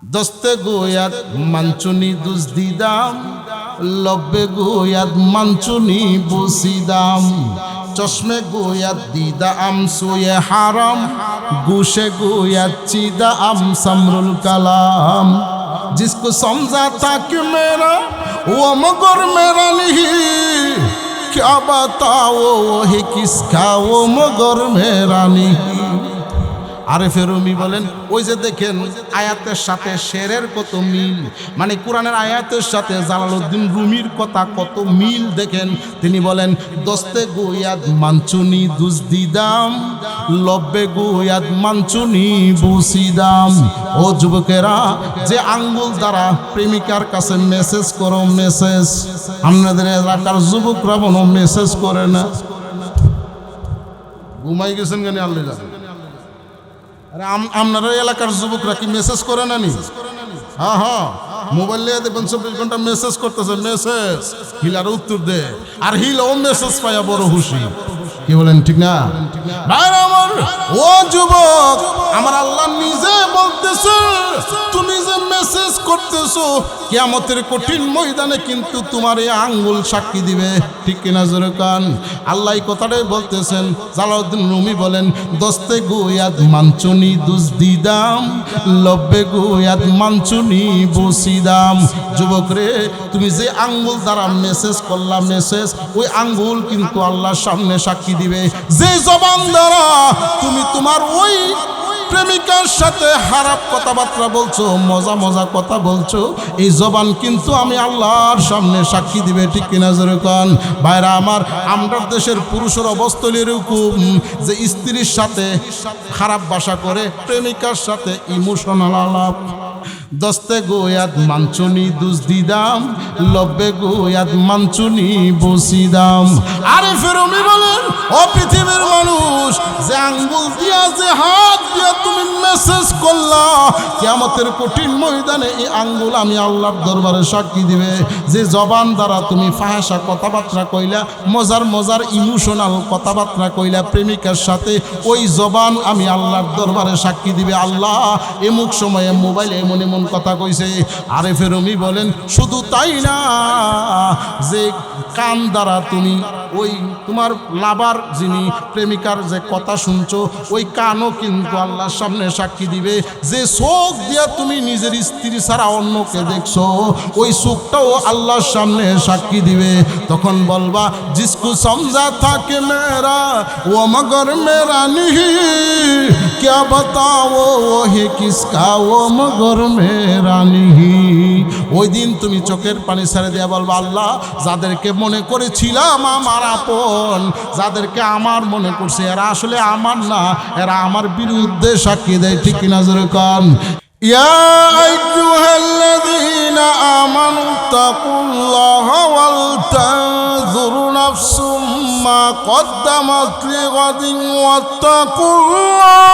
দস্তে গোয়াত মাঞ্চুনি দুজদিদাম, লব্বে গোয়াত মাঞ্চুনি বুসিদাম, চশমে গোয়াত দিদা আম সুয়ে হারাম, গুশে গোয়াত চিদা আম समरुल कलाम। जिसको समझा था कि मेरा वो मगर मेरा नहीं, क्या बताओ वो है किसका वो मगर मेरा नहीं। আরেফে রুমি বলেন, ওই যে দেখেন আয়াতের সাথে শেরের কত মিল, মানে কোরআনের আয়াতের সাথে জালালউদ্দিন রুমির কথা কত মিল দেখেন। তিনি বলেন, দস্তে গোয়াদ মাঞ্চুনি দুজদিদাম, লব্বে গোয়াদ মাঞ্চুনি বুসিদাম। ও যুবকেরা, যে আঙ্গুল দ্বারা প্রেমিকার কাছে মেসেজ করো, মেসেজ, আপনাদের এলাকার যুবকরা কোনো মেসেজ করে না। ঘুমাই গেছেন কেন আল্লাহ জানে। আপনার এলাকার যুবকরা কি মেসেজ করে না নি? হ্যাঁ হ্যাঁ, মোবাইল নিয়ে দেখবেন 24 ঘন্টা মেসেজ করতেছে, মেসেজ। হিলার উত্তর দে, আর হিলাও মেসেজ পাইয়া বড় খুশি। কি বলেন, ঠিক না? আমার ও যুবক, আমার আল্লাহ নিজে বলতেছে, তুমি যে মেসেজ করতেছো কিয়ামতের কঠিন ময়দানে কিন্তু তোমার এই আঙ্গুল সাক্ষী দিবে। ঠিক কিনা জোরে কান? আল্লাহ এই কথাটাই বলতেছেন। জালালউদ্দিন রুমি বলেন, দস্তে গোয়াদ মাঞ্চুনি দুজদিদাম, লব্বে গোয়াদ মাঞ্চুনি বুসিদাম। যুবক রে, তুমি যে আঙ্গুল দ্বারা মেসেজ করলা, মেসেজ, ওই আঙ্গুল কিন্তু আল্লাহর সামনে সাক্ষী দিবে। যে জবান দ্বারা তুমি তোমার ওই প্রেমিকার সাথে খারাপ কথাবার্তা বলছো, মজা মজা কথা বলছো, এই জবান কিন্তু আমি আল্লাহর সামনে সাক্ষী দিবে। ঠিক কিনা জোরে কান? ভাইরা আমার, আমরা দেশের পুরুষের অবস্থা এরকম যে স্ত্রীর সাথে খারাপ ভাষা করে, প্রেমিকার সাথে ইমোশনাল আলাপ। দস্তে গোয়াদ মাঞ্চুনি দুজদিদাম, লব্বে গোয়াদ মাঞ্চুনি বুসিদাম। আরে ফেরমি বলেন, ও পৃথিবীর মানুষ, যে আঙ্গুল দিয়া, যে হাত দিয়া তুমি মেসেজ করলা, কিয়ামতের কঠিন ময়দানে এই আঙ্গুল আমি আল্লাহর দরবারে সাক্ষী দিবে। যে জবান দ্বারা তুমি ফাহেসা কথাবার্তা কইলা, মজার মজার ইমোশনাল কথাবার্তা কইলা প্রেমিকার সাথে, ওই জবান আমি আল্লাহর দরবারে সাক্ষী দিবে। আল্লাহ এমুক সময়ে মোবাইলে এমন এমন কথা কইছে। আরেফে রুমি বলেন, শুধু তাই না, যে কান দ্বারা তুমি ওই তোমার লাভার যিনি প্রেমিকার যে কথা শুনছো, ওই কানও কিন্তু আল্লাহর সামনে সাক্ষী দিবে। যে চোখ দিয়া তুমি নিজের স্ত্রী ছাড়া অন্যকে দেখছো, ওই চোখটাও আল্লাহর সামনে সাক্ষী দিবে। তখন বলবা, জিসকু সমঝা থাকে মেরা ও মগর মেরা নিহি, क्या बताओ वो है किसका वो मगर मेरा नहीं। ওই দিন তুমি চোখের পানি ছেড়ে দিয়া বলবা, আল্লাহ, যাদেরকে মনে করেছিলাম আমার আপন, যাদেরকে আমার মনে করছে, এরা আসলে আমার না, এরা আমার বিরুদ্ধে সাক্ষী দেয়। ঠিক কিনা জোরে কান? ইয়া আইয়ুহাল্লাযীনা আমানু তাকুল্লাহা ওয়াল তানজুরু নাফসুম মা কদ্দামাত লিগাদিন ওয়াত্তাকুল্লাহ।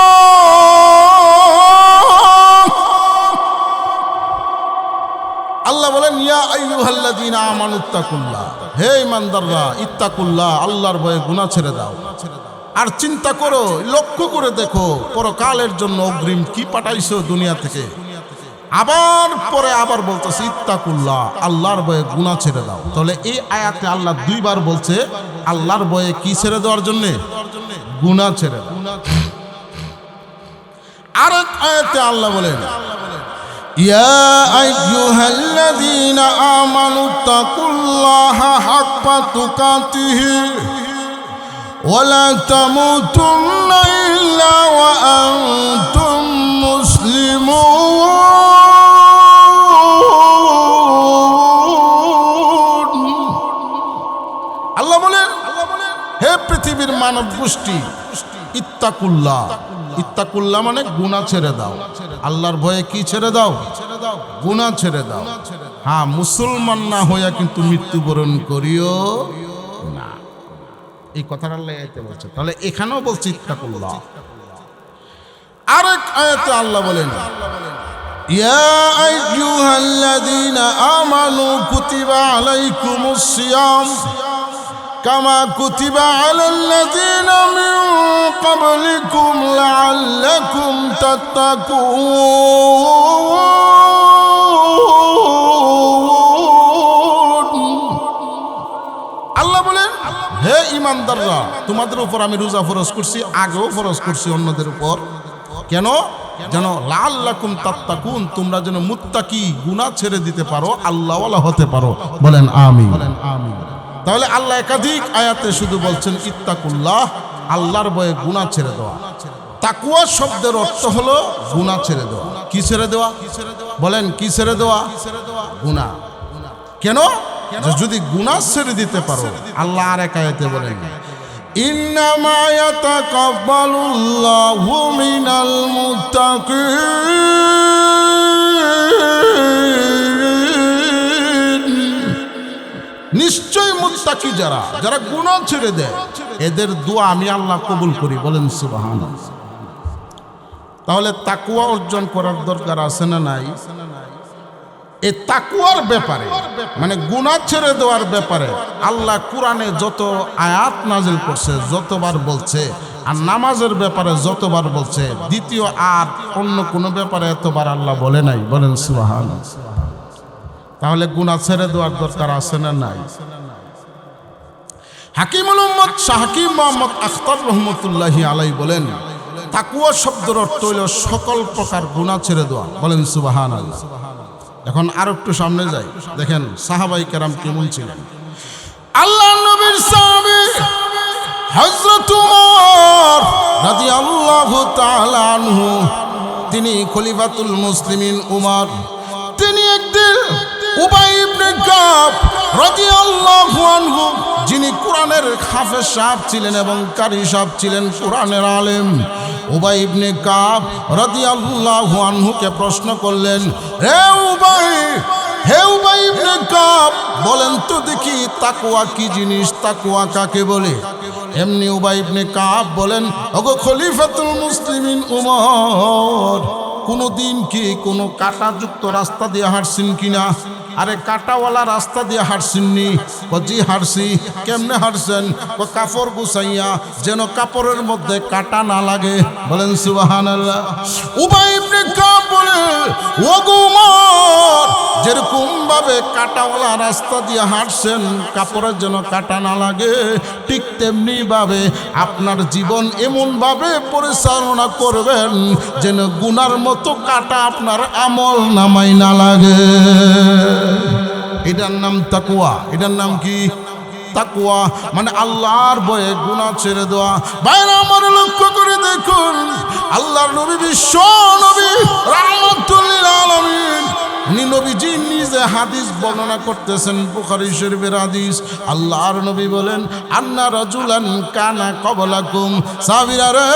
আল্লাহ বলেন, ইয়া আইয়ুহাল্লাযীনা আমানু তাকুল্লাহ, হে ঈমানদাররা, ইত্তাকুল্লাহ, আল্লাহর ভয়ে গুনাহ ছেড়ে দাও। আর চিন্তা করো, লক্ষ্য করে দেখো, পরকালের জন্য অগ্রিম কি পাঠাইছো দুনিয়া থেকে। আবার পরে আবার বলতেছে, ইত্তাকুল্লাহ, আল্লাহর ভয়ে গুনাহ ছেড়ে দাও। তাহলে এই আয়াতে আল্লাহ দুইবার বলছে আল্লাহর ভয়ে কি ছেড়ে দেওয়ার জন্য? গুনাহ ছেড়ে দাও। আরেক আয়াতে আল্লাহ বলেন, ইয়া আইয়ুহাল্লাযীনা আমানু তাকুল্লাহা হাক্কা তুকাতিহি ওয়ালা তামুতুন্না ইল্লা ওয়া আনতুম মুসলিমুন। আল্লাহ বলেন, হে পৃথিবীর মানব গোষ্ঠী, ইত্তাকুল্লাহ, ইত্তাকুল্লাহ মানে গুনাহ ছেড়ে দাও। আল্লাহর ভয়ে কি ছেড়ে দাও? গুনাহ ছেড়ে দাও। হ্যাঁ, মুসলমান না হইয়া কিন্তু মৃত্যুবরণ করিও না। এই কথাটা আল্লাহ আয়াতে বলছে। তাহলে এখানেও বলছে ইত্তাকুল্লাহ। আরেক আয়াতে আল্লাহ বলেন, ইয়া আইয়ুহাল্লাযীনা আমানু কুতিবা আলাইকুমুস সিয়াম কামা কুতিবা আলাল্লাযীনা মিন ক্বাবলিকুম লাআল্লাকুম তাত্তাকুন। ইমানদাররা, তোমাদের উপর আমি রোজা ফরজ করছি, আগেও ফরজ করছি অন্যদের উপর। কেন? যেন লাআল্লাকুম তাত্তাকুন, তোমরা যেন মুত্তাকি, গুনাহ ছেড়ে দিতে পারো, আল্লাহওয়ালা হতে পারো। বলেন আমিন। তাহলে আল্লাহ একাধিক আয়াতে শুধু বলছেন ইত্তাকুল্লাহ, আল্লাহর ভয়ে গুনাহ ছেড়ে দেওয়া। তাকওয়া শব্দের অর্থ হলো গুনাহ ছেড়ে দেওয়া। কি ছেড়ে দেওয়া? বলেন কি ছেড়ে দেওয়া? গুনাহ। কেন? যদি গুনাহ ছেড়ে দিতে পারো, আল্লাহ আর এক আয়াতে বলেন ইন্নামা ইয়াতাকাব্বালুল্লাহু মিনাল মুত্তাকিন, নিশ্চয় মুত্তাকি যারা গুনাহ ছেড়ে দেয়, এদের দোয়া আমি আল্লাহ কবুল করি। বলেন সুবহানাল্লাহ। তাহলে তাকওয়া অর্জন করার দরকার আছে না নাই? এই তাকওয়ার ব্যাপারে, মানে গুনাহ ছেড়ে দেওয়ার ব্যাপারে আল্লাহ কোরআনে যত আয়াত নাজিল করছে, যতবার বলছে, আর নামাজের ব্যাপারে যতবার বলছে, দ্বিতীয় আর অন্য কোনো ব্যাপারে এতবার আল্লাহ বলে নাই। বলেন সুবহানাল্লাহ। তাহলে গুনাহ ছেড়ে দেওয়ার দরকার আছে না নাই? হাকিমুল উম্মত শাহ হাকিম মুহাম্মদ আখতার রহমতুল্লাহি আলাইহি বলেন তাকওয়া শব্দের অর্থ হইল সকল প্রকার গুনাহ ছেড়ে দেওয়া। বলেন সুবহানাল্লাহ। এখন আর একটু সামনে যাই, দেখেন সাহাবায়ে কেরাম কেমন ছিলেন। আল্লাহর নবীর সাহাবী হযরত ওমর রাদিয়াল্লাহু তাআলা আনহু, তিনি খলিফাতুল মুসলিমিন ওমর, তিনি একদিন উবাই ইবনে কাব রাদিয়াল্লাহু আনহু, যিনি কোরআনের হাফেজ সাহেব ছিলেন এবং কারি সাহেব ছিলেন, কোরআনের আলেম, উবাই ইবনে কাব রাদিয়াল্লাহু আনহুকে প্রশ্ন করলেন, হে উবাই ইবনে কাব, বলেন তো দেখি তাকওয়া কি জিনিস, তাকওয়া কাকে বলে? এমনি উবাই ইবনে কাব বলেন, ওগো খলিফাতুল মুসলিমিন ওমর, কোনদিন কি কোনো কাঁটাযুক্ত রাস্তা দিয়ে হাঁটছেন কিনা? আরে কাঁটাওয়ালা রাস্তা দিয়ে হাঁটছেননি? জি হাঁটছি। কেমনে হাঁটছেন? কাপড় গুছাইয়া, যেন কাপড়ের মধ্যে কাঁটা না লাগে। বলেন সুবহানাল্লাহ। উবাই ইবনে কাব বলে, ওগো ওমর, যেরকম ভাবে কাঁটাওয়ালা রাস্তা দিয়ে হাঁটছেন, কাপড়ের যেন কাঁটা না লাগে, ঠিক তেমনি ভাবে আপনার জীবন এমন ভাবে পরিচালনা করবেন যেন গুনার মতো কাঁটা আপনার আমল নামাই না লাগে। এটার নাম তাকওয়া। এটার নাম কি? তাকওয়া। মানে আল্লাহর ভয়ে গুনাহ ছেড়ে দেওয়া। বাইরে আমার লক্ষ্য করে দেখুন, আল্লাহর নবী, বিশ্ব নবী রাহমাতুল লিল আলামিন, নবীজি নিজে হাদিস বর্ণনা করতেছেন, বুখারী শরীফের হাদিস। আল্লাহর নবী বলেন, আন্না রাজুলান কানা ক্বাবলাকুম, সাহাবীরা রে,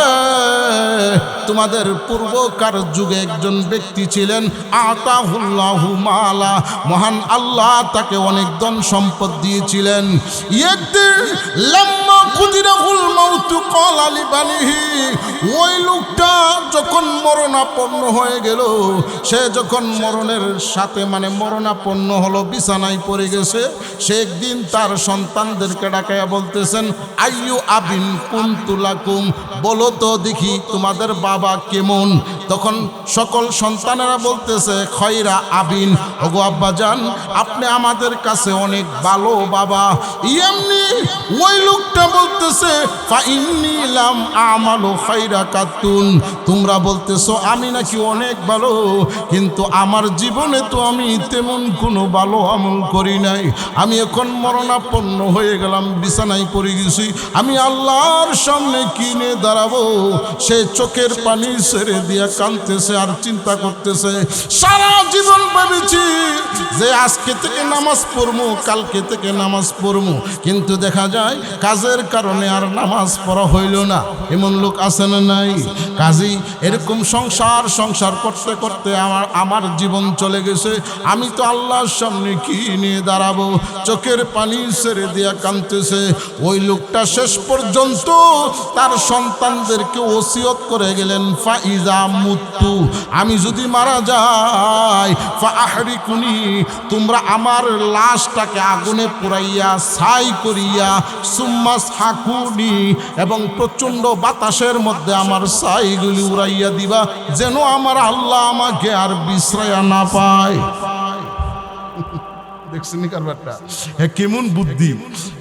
তোমাদের পূর্বকার যুগে একজন ব্যক্তি ছিলেন, আতাহুল্লাহু মালা, মহান আল্লাহ তাকে অনেক ধন সম্পদ দিয়েছিলেন। একদিন লাম্মা কুদিরাহুল মাউতু ক্বালা লিবানিহি, ওই লোকটা যখন মরণাপন্ন হয়ে গেল, সে যখন মরণের সাথে মানে মরণাপন্ন হলো, বিছানায় পড়ে গেছে, সে একদিন তার সন্তানদেরকে ডাকাইয়া বলতেছেন, আইয়ু আবিন কুনতু লাকুম, বলো তো দেখি তোমাদের বাবা কেমন? তখন সকল সন্তানেরা বলতেছে, খয়রা আবিন, ওগো আব্বাজান, আপনি আমাদের কাছে অনেক ভালো বাবা। এমনি ওই লোকটা বলতেছে, ফা ইন্নী লাম আমালু খায়রা কাতুন, তোমরা বলতেছো আমি নাকি অনেক ভালো, কিন্তু আমার জীবনে তো আমি তেমন কোনো ভালো আমল করি নাই। আমি এখন মরণাপন্ন হয়ে গেলাম, বিছানায় পড়ে গেছি, আমি আল্লাহর সামনে কিনে দাঁড়াবো। সে চোখের পানি ছেড়ে দিয়া কাঁদতেছে আর চিন্তা করতেছে, সারা জীবন ভেবেছি যে আজকে থেকে নামাজ পড়বো, কালকে থেকে নামাজ পড়বো, কিন্তু দেখা যায় কাজের কারণে আর নামাজ পড়া হইল না। এমন লোক আছে না নাই? কাজী এরকম সংসার করতে করতে আমার জীবন চলে গেছে, আমি তো আল্লাহর সামনে কি নিয়ে দাঁড়াবো? চোখের পানি ছেড়ে দিয়া কাঁদতেছে। ওই লোকটা শেষ পর্যন্ত তার সন্তানদেরকে ওসিয়ত করে গেলেন, ফাইজা মুতু, আমি যদি মারা যাই, ফাহরিকুনি, তোমরা আমার লাশটাকে আগুনে পুড়াইয়া ছাই করিয়া, সুম্মাস হাকুনি, এবং প্রচণ্ড বাতাসের মধ্যে আমার ছাইগুলি উড়াইয়া দিবা, যেন আমার আল্লাহ আমাকে আর বিশ্রায়া না পায়। দেখছেন নি কারবারটা? হ্যাঁ, কেমন বুদ্ধি।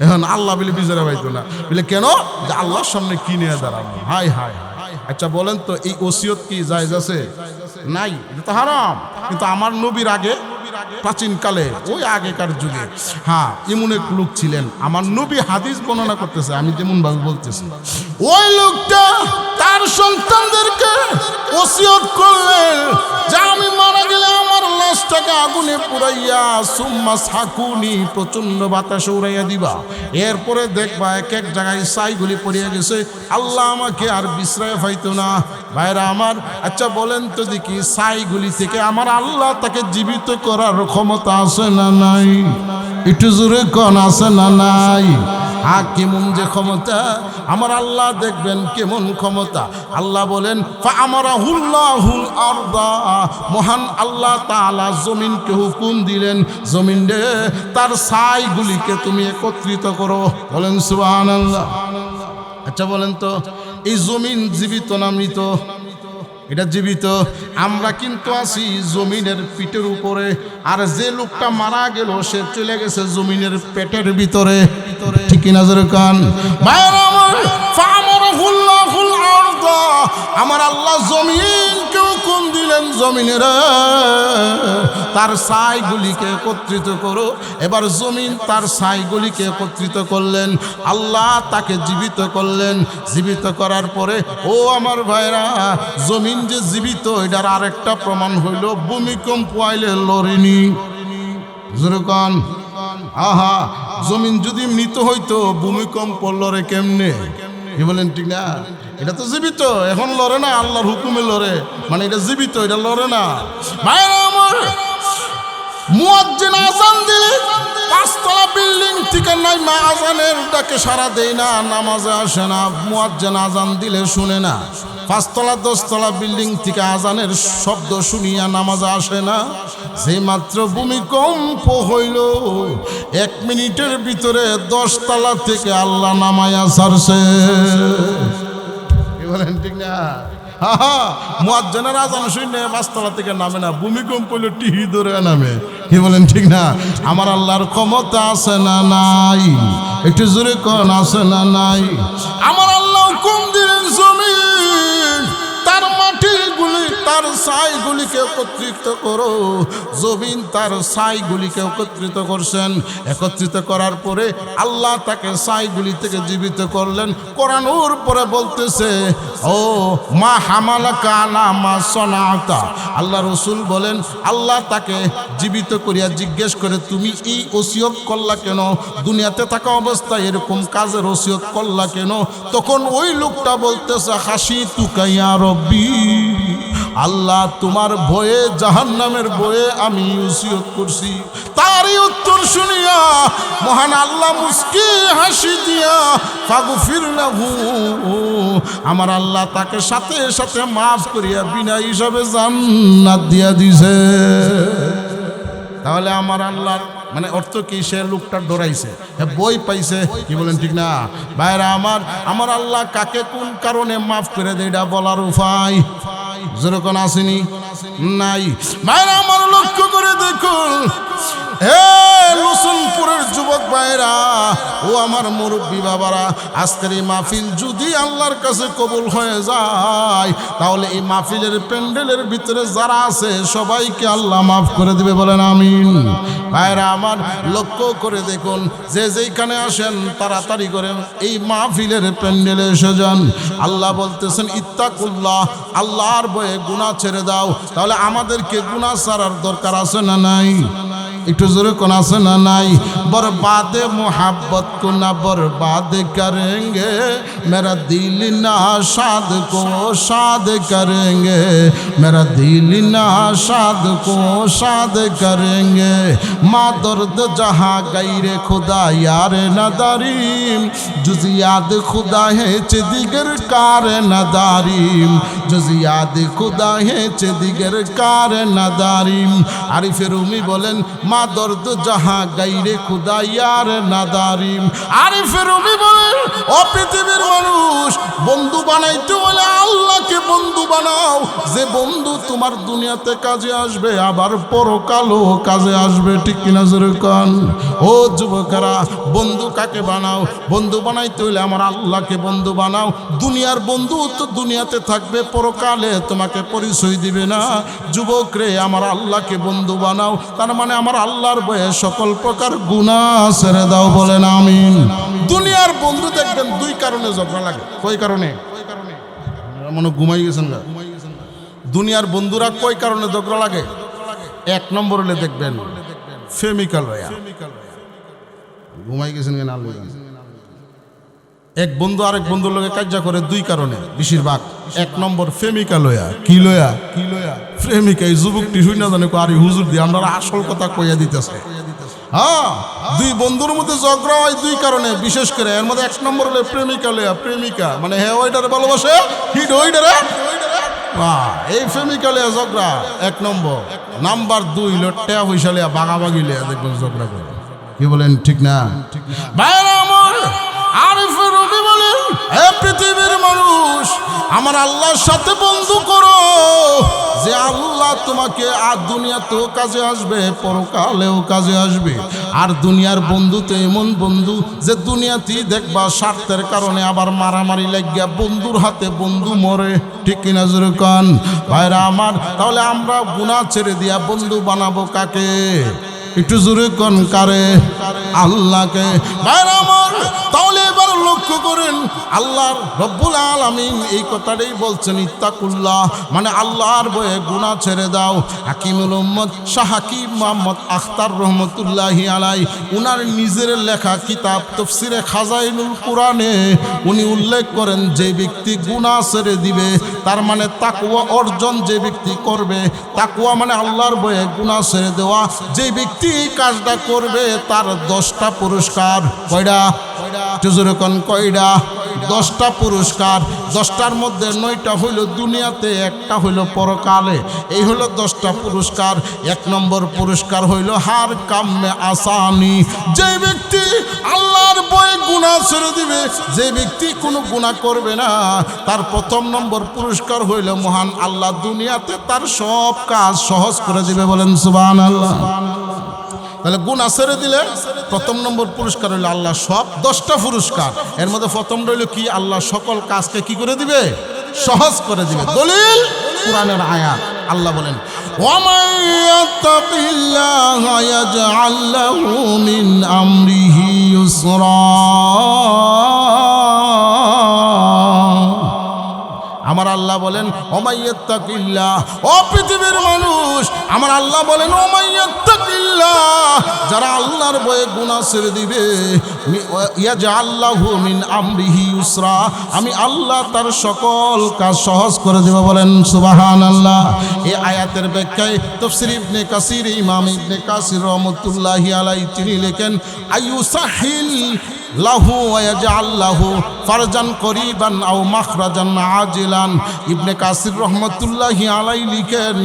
এখন আল্লাহ বলে বিচারা পাইতো না, বলে কেন? যে আল্লাহর সামনে কি নিয়ে দাঁড়ানো। High high. আচ্ছা বলেন তো, এই ওসিয়ত কি জায়েজ আছে? নাই, এটা তো হারাম। কিন্তু আমার নবীর আগে, প্রাচীন কালে, ওই আগেকার যুগে, হ্যাঁ, এমন এক লোক ছিলেন। আমার নবী হাদিস বর্ণনা করতেছে, আমি যেমন ভাবে বলতেছি। ওই লোকটা তার সন্তানদেরকে ওসিয়ত করলেন যে আমি মারা গেলে আমার লাশটাকে আগুনে পুড়াইয়া সুম্মা সাকুনি, প্রচন্ড বাতাসে উড়াইয়া দিবা। এরপরে দেখবা এক এক জায়গায় ছাইগুলি পড়িয়া গেছে, আল্লাহ আমাকে আর বিশ্রায় পাইতো না। ভাইরা আমার, আচ্ছা বলেন তো দেখি, ছাইগুলি থেকে আমার আল্লাহ তাকে জীবিত করার ক্ষমতা আছে না নাই? একটু জোরে কোন, আছে না নাই? কেমন যে ক্ষমতা আমার আল্লাহ, দেখবেন কেমন ক্ষমতা। আল্লাহ বলেন ফাআমারাহুল্লাহুল আরদা, মহান আল্লাহ তাআলা জমিনকে হুকুম দিলেন, জমিন রে তার ছাইগুলিকে তুমি একত্রিত করো। বলেন সুবহানাল্লাহ। আচ্ছা বলেন তো, এই জমিন জীবিত না মৃত? এটা জীবিত। আমরা কিন্তু আছি জমিনের পিঠের উপরে, আর যে লোকটা মারা গেল সে চলে গেছে জমিনের পেটের ভিতরে। ঠিক কি না জোরে কান? আমার আল্লাহ জমিনকে হুকুম দিলেন, জমিনের তার ছাইগুলিকে একত্রিত করো। এবার জমিন তার ছাইগুলিকে একত্রিত করলেন, আল্লাহ তাকে জীবিত করলেন। জীবিত করার পরে, ও আমার ভাইরা, জমিন যে জীবিত এটার আরেকটা প্রমাণ হইল, ভূমিকম্প আইলে লড়েনি। যেরকম আহা, জমিন যদি মৃত হইতো ভূমিকম্প লড়ে কেমনে? কি বলেন ঠিক না? এটা তো জীবিত, এখন লড়ে না, আল্লাহর হুকুমে লড়ে, মানে এটা জীবিত, এটা লড়ে না। ভাইরা আমার, মুয়াজ্জিন আযান দিলে পাঁচতলা বিল্ডিং থেকে নাই, মা আযানের ডাকে সাড়া দেয় না, নামাজে আসে না। মুয়াজ্জিন আযান দিলে শুনে না, পাঁচতলা দশতলা বিল্ডিং থেকে আজানের শব্দ শুনিয়া নামাজে আসে না। যে মাত্র ভূমিকম্প হইল, 1 মিনিটের ভিতরে 10 তলা থেকে আল্লাহ নামায়া ছাড়ছে। বলেন ঠিক না? মুয়াজ্জিনের আযান শুনে 5 তলা থেকে নামে না, ভূমিকম্প হইলে টিহি ধরে নামে। কি বলেন ঠিক না? আমার আল্লাহর ক্ষমতা আছে না নাই? একটু জোরে কোন, আছে না নাই? আমার আল্লাহ হুকুম দিলেন, জমিন তার মাটিগুলি তার ছাইগুলিকে একত্রিত করো। জমিন তার ছাইগুলিকে একত্রিত করছেন। একত্রিত করার পরে আল্লাহ তাকে ছাইগুলি থেকে জীবিত করলেন। কোরআনের পরে বলতেছে, ও মা হামালাকা আলা মা সনাতা। আল্লাহ রসুল বলেন, আল্লাহ তাকে জীবিত করিয়া জিজ্ঞেস করে, তুমি এই ওসিয়ত করলা কেন? দুনিয়াতে থাকা অবস্থায় এরকম কাজের ওসিয়ত করলা কেন? তখন ওই লোকটা বলতেছে, হাসি তুকাইয়া রব্বি, আল্লাহ তোমার ভয়ে, জাহান্নামের ভয়ে আমি ওসিয়ত করছি। তারই উত্তর শুনিয়া মহান আল্লাহ মুস্কি হাসি দিয়া ফাগফির লাহু, আমার আল্লাহ তাকে সাথে সাথে মাফ করিয়া বিনা হিসাবে জান্নাত দিয়া দিছে। তাহলে আমার আল্লাহর মানে অর্থ কি? সে লোকটা ডরাইছে, বই পাইছে। কি বলেন ঠিক না? ভাইরা আমার, আমার আল্লাহ কাকে কোন কারণে মাফ করে দেয় এটা বলার উপায় যেরকম আসেনি, নাই। ভাইরা আমার, লক্ষ্য করে দেখুন, হে লুসুনপুরের যুবক ভাইরা, ও আমার মুরব্বী বাবারা, আজকের এই মাহফিল যদি আল্লাহর কাছে কবুল হয়ে যায়, তাহলে এই মাহফিলের প্যান্ডেলের ভিতরে যারা আছে সবাইকে আল্লাহ মাফ করে দিবে। বলেন আমিন। ভাইরা আমার, লক্ষ্য করে দেখুন, যে যেইখানে আসেন তাড়াতাড়ি করে এই মাহফিলের প্যান্ডেলে এসে যান। আল্লাহ বলতেছেন, ইত্তাকুল্লাহ, আল্লাহর ভয়ে গুনাহ ছেড়ে দাও। তাহলে আমাদেরকে গুনাহ ছাড়ার দরকার আছে না নাই? একটু জোরে কোন, আছে না নাই? বরবাদে মোহাব্বত को ना बर्बाद करेंगे, मेरा दिल ना शाद को शाद करेंगे, मेरा दिल ना शाद को शाद करेंगे। माँ दर्द जहाँ गैर खुदा यार नदारीम, जुजियाद खुदा है चे दिगर कार नदारीम, जुजियाद खुदा है चे दिगर कार नदारीम। आरिफे रूमी बोलेन, মা দর্দ জাহা গাইরে খুদা ইয়ার নাদারিম। আরিফে রুমি বলেন, ও পৃথিবীর মানুষ, বন্ধু বানাইতে হলে আল্লাহকে বন্ধু বানাও, যে বন্ধু তোমার দুনিয়াতে কাজে আসবে আবার পরকালও কাজে আসবে। ঠিক কিনা জোরে কোন? ও যুবকেরা, বন্ধু কাকে বানাও? বন্ধু বানাইতে হলে আমার আল্লাহকে বন্ধু বানাও। দুনিয়ার বন্ধু তো দুনিয়াতে থাকবে, পরকালে তোমাকে পরিচয় দিবে না। যুবক রে, আমার আল্লাহকে বন্ধু বানাও, তার মানে আমার আল্লাহর ভয়ে সকল প্রকার গুনাহ ছেড়ে দাও। বলেন আমিন। দুনিয়ার বন্ধু দেখবেন দুই কারণে ঝগড়া লাগে। কয় কারণে? মনে ঘুমাই গেছেন না? দুনিয়ার বন্ধুরা কয় কারণে ঝগড়া লাগে? এক নম্বর হলে দেখবেন ফেমিক্যাল হয়া। ঘুমাই গেছেন কেন? এক বন্ধু আরেক বন্ধুর লগে কাজা করে দুই কারণে বেশিরভাগ। এক নম্বর ফেমিক্যাল হয়া। কি লয়া? প্রেমিকা। এই যুবকটি শুই না জানে আরে হুজুর দিয়ে আমরা আসল কথা কইয়া দিতেছে। হ্যাঁ, দুই বন্ধুর মধ্যে ঝগড়া হয় দুই কারণে, বিশেষ করে এর মধ্যে এক নম্বর হলে প্রেমিকা লয়া। প্রেমিকা মানে হ্যাঁ ওইটারে ভালোবাসে, হিট ওইটারে। এই প্রেমিকা লয়া ঝগড়া এক নম্বর। নাম্বার দুই হলো টেয়া পয়সা লয়া বাগাবাগি লয়া দেখবেন ঝগড়া করে। কি বলেন? ঠিক না? ভাইরা আমার, আরিফুর রবি বলেন, হে পৃথিবীর মানুষ, আমার আল্লাহর সাথে বন্ধু করো, যে আল্লাহ তোমাকে আর দুনিয়াতেও কাজে আসবে, পরকালেও কাজে আসবে। আর দুনিয়ার বন্ধু তো এমন বন্ধু যে দুনিয়াতেই দেখবা স্বার্থের কারণে আবার মারামারি লাগিয়া বন্ধুর হাতে বন্ধু মরে। ঠিক কিনা জোরে কোন? ভাইরা আমার, তাহলে আমরা গুনাহ ছেড়ে দিয়া বন্ধু বানাবো কাকে? একটু জোরে কোন? কারে? আল্লাহকে। ভাইরা আমার, তাহলে এবার লক্ষ্য করেন, আল্লাহ রব্বুল আলামিন এই কথাটাই বলছেন, ইত্তাকুল্লাহ, মানে আল্লাহর ভয়ে গুনাহ ছেড়ে দাও। হাকিমুল উম্মত শাহ হাকিম মুহাম্মদ আখতার রহমতুল্লাহি আলাই উনার নিজের লেখা কিতাব তাফসিরে খাজাইনুল কুরআনে উনি উল্লেখ করেন, যে ব্যক্তি গুনাহ ছেড়ে দিবে, তার মানে তাকওয়া অর্জন যে ব্যক্তি করবে, তাকওয়া মানে আল্লাহর ভয়ে গুনাহ ছেড়ে দেওয়া, যে ব্যক্তি এই কাজটা করবে তার 10টা পুরস্কার। কয়টা? কয়টা? 10টা পুরস্কার। 10টার মধ্যে 9টা হইল দুনিয়াতে, একটা হইল পরকালে। এই হলো 10টা পুরস্কার। এক নম্বর পুরস্কার হইল হার কামে আসানি, যে ব্যক্তি আল্লাহর ভয়ে গুনাহ ছেড়ে দিবে, যে ব্যক্তি কোনো গুনাহ করবে না, তার প্রথম নম্বর পুরস্কার হইল মহান আল্লাহ দুনিয়াতে তার সব কাজ সহজ করে দিবে। বলেন সুবহানাল্লাহ। তাহলে গুনাহ ছেড়ে দিলে প্রথম নম্বর পুরস্কার হইল আল্লাহ সব 10টা পুরস্কার। এর মধ্যে প্রথম রইল কি? আল্লাহ সকল কাজকে কি করে দিবে? সহজ করে দিবে। দলিল কোরআনের আয়াত। আল্লাহ বলেন, ওয়ামান ইয়াত্তাকিল্লাহা ইয়াজআল লাহু মিন আমরিহি ইউসরা। আমার আল্লাহ বলেন, ওমাইয়াত্তাকিল্লাহ, ও পৃথিবীর মানুষ, আমার আল্লাহ বলেন, ওমাইয়াত্তাকিল্লাহ, যারা আল্লাহর ভয়ে গুনাহ ছেড়ে দিবে, ইয়াজআল লাহু মিন আমরিহি ইউসরা, আমি আল্লাহ তার সকল কাজ সহজ করে দেব। বলেন সুবহানাল্লাহ। এই আয়াতের ব্যাখ্যায় তাফসীর ইবনে কাসির, ইমাম ইবনে কাসির রহমাতুল্লাহি আলাইহি তিনি লেখেন, আইয়ুসাহিল লাহু ওয়া ইয়াজআল লাহু ফারজান করিবান আও মাখরাজান আজিলান। ইবনে কাসির রহমাতুল্লাহি আলাইহি লিখেন,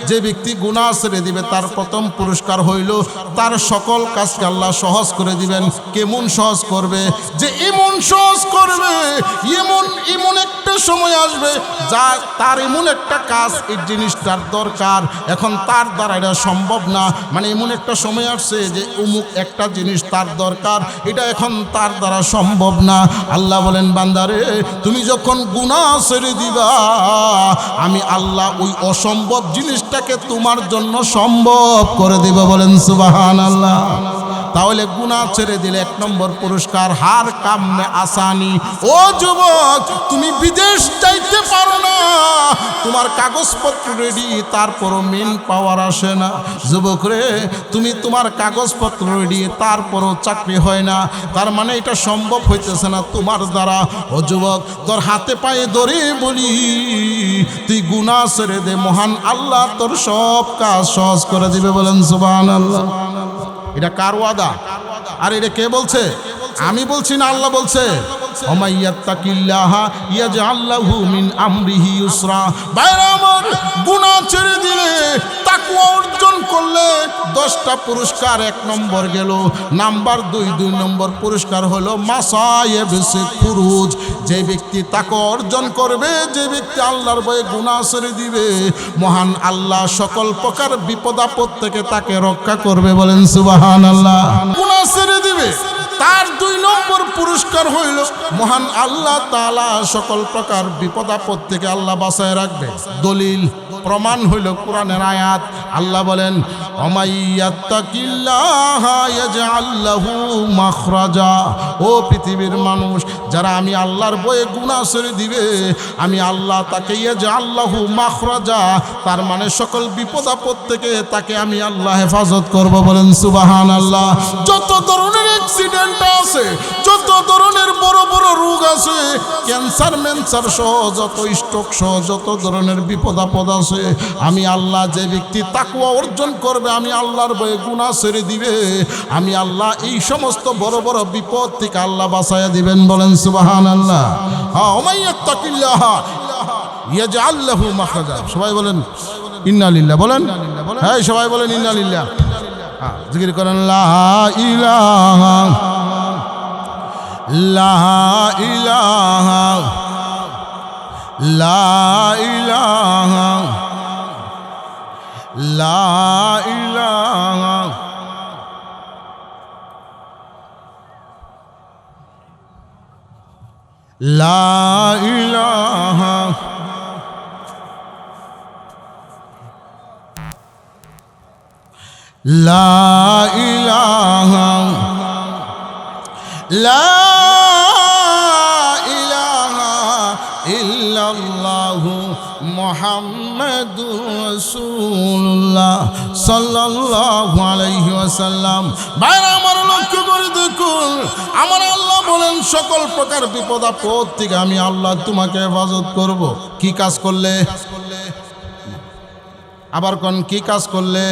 যে ব্যক্তি গুনাহ ছেড়ে দিবে তার প্রথম পুরস্কার হইল তার সকল কাজকে আল্লাহ সহজ করে দিবেন। কেমন সহজ করবে? যে এমন সহজ করবে, এমন একটা সময় আসবে যা তার এমন একটা কাজ, এই জিনিসটার দরকার, এখন তার দ্বারা এটা সম্ভব না, মানে এমন একটা সময় আসছে যে অমুক একটা জিনিস তার দরকার, এটা এখন তার দ্বারা সম্ভব না। আল্লাহ বলেন, বান্দারে তুমি যখন গুনাহ ছেড়ে দিবা, আমি আল্লাহ ওই অসম্ভব জিনিসটাকে তোমার জন্য সম্ভব করে দিব। বলেন সুবহানাল্লাহ। তাহলে গুনাহ ছেড়ে দিলে এক নম্বর পুরস্কার হার কামে আসানি। ও যুবক, তুমি বিদেশ যাইতে পারো না, তোমার কাগজপত্র রেডি, তারপরও মেন পাওয়ার আসে না। যুবক রে, তুমি তোমার কাগজপত্র রেডি, তারপরও চাকরি হয় না, তার মানে এটা সম্ভব হইতেছে না তোমার দ্বারা। ও যুবক, তোর হাতে পায়ে ধরে বলি, তুই গুনাহ ছেড়ে দে, মহান আল্লাহ তোর সব কাজ সহজ করে দিবে। বলেন সুবহানাল্লাহ। এটা কার ওয়াদা? আর এটা কে বলছে? আমি বলছি না, আল্লাহ বলছে, ওমাইয়াত্তাকিল্লাহা ইয়াজআল লাহু মিন আমরিহি ইউসরা। বাইরে আমার, গুনাহ ছেড়ে দিলে, তাকওয়া অর্জন করলে 10টা পুরস্কার। 1 নম্বর গেল। নাম্বার 2 নম্বর পুরস্কার হলো মাসায়েব সে খুরুজ। যে ব্যক্তি তাকওয়া অর্জন করবে, যে ব্যক্তি আল্লাহর ভয়ে গুনাহ ছেড়ে দিবে, মহান আল্লাহ সকল প্রকার বিপদ আপদ থেকে তাকে রক্ষা করবে। বলেন সুবহানাল্লাহ। গুনাহ ছেড়ে দিবে, তার 2 নম্বর পুরস্কার হইল মহান আল্লাহ তাআলা সকল প্রকার বিপদ আপদ থেকে আল্লাহ বাঁচায় রাখবে। দলিল প্রমাণ হইল কোরআনের আয়াত। আল্লাহ বলেন ওমাইয়াত্তাকিল্লাহা ইয়াজআল লাহু মাখরাজা। ও পৃথিবীর মানুষ, যারা আমি আল্লাহর ভয়ে গুনাহ ছেড়ে দিবে, আমি আল্লাহ তাকে ইয়াজআল লাহু মাখরাজা, তার মানে সকল বিপদ আপদ থেকে তাকে আমি আল্লাহ হেফাজত করব। বলেন সুবহানাল্লাহ। যত ধরনের অ্যাক্সিডেন্ট আছে, যত ধরনের বড় বড় রোগ আছে, ক্যান্সার ম্যানসার সহ, যত স্ট্রোক সহ যত ধরনের বিপদ আপদ আছে, আমি আল্লাহ, যে ব্যক্তি তাকওয়া অর্জন করবে, আমি আল্লাহর ভয়ে গুনাহ ছেড়ে দিবে, আমি আল্লাহ এই সমস্ত বড় বড় বিপদ থেকে আল্লাহ বাঁচাইয়া দিবেন। বলেন সুবহানাল্লাহ। হ্যাঁ, ওমাইয়াত্তাকিল্লাহ ইয়াজআল লাহু মাখরাজা। সবাই বলেন ইন্না লিল্লাহ। বলেন, হ্যাঁ সবাই বলেন ইন্না লিল্লাহ। হ্যাঁ, জিকির করেন লা ইলাহা লা ইলাহা লা ইলাহা লা ইলাহা লা ইলাহা লা ইলাহা লা ইলাহা ইল্লাল্লাহু মুহাম্মাদুর রাসূলুল্লাহ সাল্লাল্লাহু আলাইহি ওয়াসাল্লাম। ভাইরা আমার, লক্ষ্য করে দেখুন, আমার আল্লাহ বলেন সকল প্রকার বিপদ আপদ থেকে আমি আল্লাহ তোমাকে হেফাজত করব। কি কাজ করলে? আবার কোন কি কাজ করলে?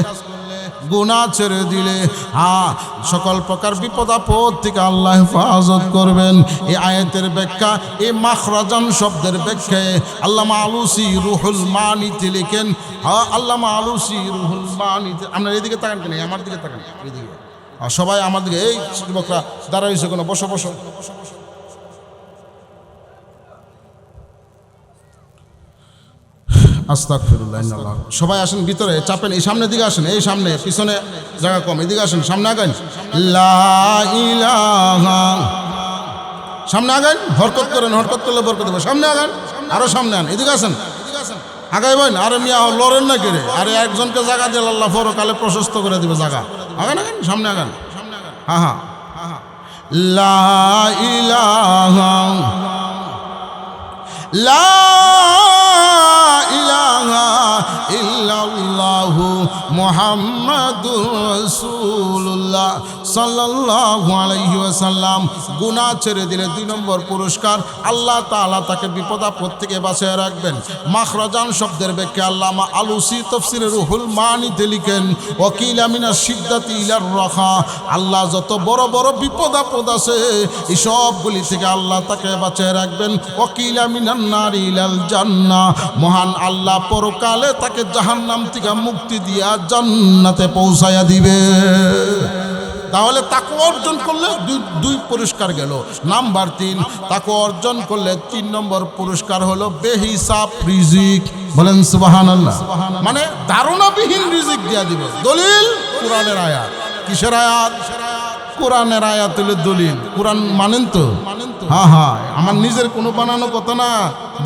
গুনাহ ছেড়ে দিলে। হ্যাঁ, সকল প্রকার বিপদ আপদ থেকে আল্লাহ হেফাজত করবেন। এই আয়াতের ব্যাখ্যা, এই মাখরাজান শব্দের ব্যাখ্যায় আল্লামা আলুসি রুহুল মানিতে লিখেন। হ্যাঁ, আল্লামা আলুসি রুহুল মানিতে। আপনার এদিকে তাকান কেন? আমার দিকে তাকান। এদিকে সবাই আমার দিকে। এই যুবকরা দাঁড়াইছে কোনো? বসো বসো। আস্তাগফিরুল্লাহ। সবাই আসেন ভিতরে, চাপেন। এই সামনের দিকে আসেন, এই সামনে, পিছনে জায়গা কম, এদিকে আসেন, সামনে আগান। লা ইলাহা, সামনে আগান, হরকত করেন, হরকত করলে বরকত দেবে। সামনে আগান, আরো সামনে আন, এদিকে আসেন, আগাইবেন। আরে মিয়া লড়েন না কেড়ে? আরে একজনকে জায়গা দিয়ে আল্লাহ পরকালে প্রশস্ত করে দিবে জায়গা। আগান আগান, সামনে আগান। হ্যাঁ হ্যাঁ। লা ইলাহা লা ইলাহা ইল্লাল্লাহু মুহাম্মাদুর রাসূলুল্লাহ সাল্লাল্লাহু আলাইহি ওয়াসাল্লাম। গুনাহ ছেড়ে দিলে 2 নম্বর পুরস্কার, আল্লাহ তাআলা তাকে বিপদ আপদ থেকে বাঁচিয়ে রাখবেন। মাখরাজান শব্দের ব্যাখ্যা আল্লামা আলুসি তাফসিরে রুহুল মানিতে লিখেন, ওয়াকিলা মিনাশ শিদ্দাতি ইলার রাখা। আল্লাহ যত বড় বড় বিপদ আপদ আছে, এই সবগুলি থেকে আল্লাহ তাকে বাঁচিয়ে রাখবেন। ওয়াকিলা মিনান নারি ইলাল জান্নাহ। মহান আল্লাহ পরকালে তাকে জাহান্নাম থেকে মুক্তি দিয়া জান্নাতে পৌঁছায়া দিবে। তাহলে তাকওয়া অর্জন করলে 2 পুরস্কার গেল। নাম্বার 3, তাকওয়া অর্জন করলে 3 নম্বর পুরস্কার হলো বেহিসাব রিজিক। বলেন সুবহানাল্লাহ। মানে ধারণাবিহীন রিজিক দিয়া দিবে। দলিল কোরআনের আয়াত। কিসের আয়াত? কোরআনের আয়াত হলো দলিল। কোরআন মানেন তো? হ্যাঁ হ্যাঁ, আমার নিজের কোনো বানানো কথা না,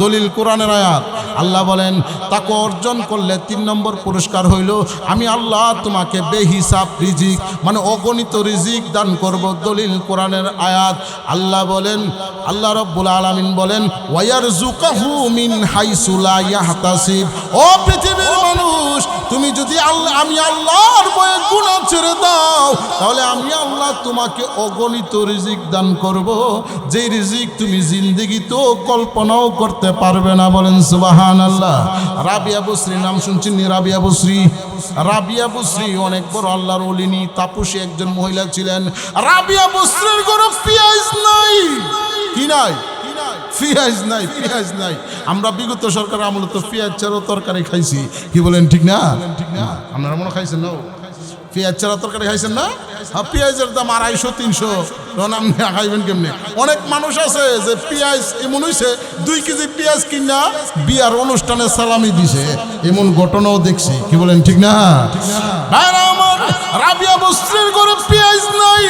দলিল কোরআনের আয়াত। আল্লাহ বলেন তাকওয়া অর্জন করলে 3 নম্বর পুরস্কার হইল আমি আল্লাহ তোমাকে বেহিসাব রিজিক, মানে অগণিত রিজিক দান করব। দলিল কোরআনের আয়াত। আল্লাহ বলেন, আল্লাহ রাব্বুল আলামিন বলেন ওয়ায়ারযুকুহু মিন হাইসু লা ইয়াহতাসিব। ও পৃথিবীর মানুষ, তুমি যদি আমি আল্লাহর ভয়ে গুনাহ ছেড়ে দাও, তাহলে আমি আল্লাহ তোমাকে অগণিত রিজিক দান করব, যে রিজিক তুমি জিন্দেগিতেও কল্পনাও করতে পারবে না। বলেন সুবহানাল্লাহ। রাবিয়া বসরি নাম শুনছেন? রাবিয়া বসরি। রাবিয়া বসরি অনেক বড় আল্লাহর ওলিনী, তাপসী একজন মহিলা ছিলেন। রাবিয়া বসরির ঘরে পেঁয়াজ নাই। কি নাই? পেঁয়াজ নাই, পেঁয়াজ নাই। আমরা বিগত সরকার আমলে তো পেঁয়াজ ছাড়াও তরকারি খাইছি। কি বলেন, ঠিক না? আপনারা মনে খাইছেন? না, পেঁয়াজ ছাড়া তরকারি খাইছেন না? পেঁয়াজের দাম 250-300, তখন আপনি খাইবেন কেমনি? অনেক মানুষ আছে যে পেঁয়াজ এমন হয়েছে 2 কেজি পেঁয়াজ কিনা বিয়ার অনুষ্ঠানে সালামি দিছে, এমন ঘটনাও দেখছি। কি বলেন ঠিক না? আমার রাবিয়া বস্ত্রের ঘরে পেঁয়াজ নাই।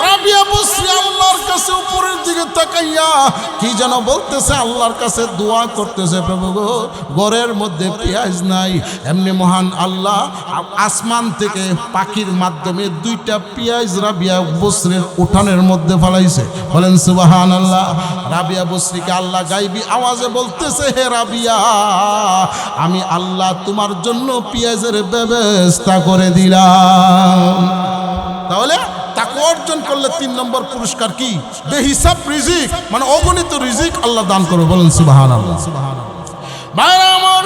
রাবিয়া বস্ত্রী আল্লাহর কাছে উপরের দিকে তাকাইয়া কি যেন বলতেছে, আল্লাহর কাছে দোয়া করতেছে, প্রভু গো ঘরের মধ্যে পেঁয়াজ নাই। এমনি মহান আল্লাহ আসমান থেকে পাখির মাধ্যমে 2টা পেঁয়াজ রাবিয়া বস্ত্রের উঠানের মধ্যে ফেলাইছে। বলেন সুবহানাল্লাহ। রাবিয়া বস্ত্রীকে আল্লাহ গাইবি আওয়াজে বলতেছে, হে রাবিয়া, আমি আল্লাহ তোমার জন্য পেঁয়াজের ব্যবস্থা করে দিলাম। তাহলে তাকওয়া অর্জন করলে 3 নম্বর পুরস্কার কি? বেহিসাব রিজিক, মানে অগণিত রিজিক আল্লাহ দান করবে। বলেন সুবহানাল্লাহ। ভাইরা আমার,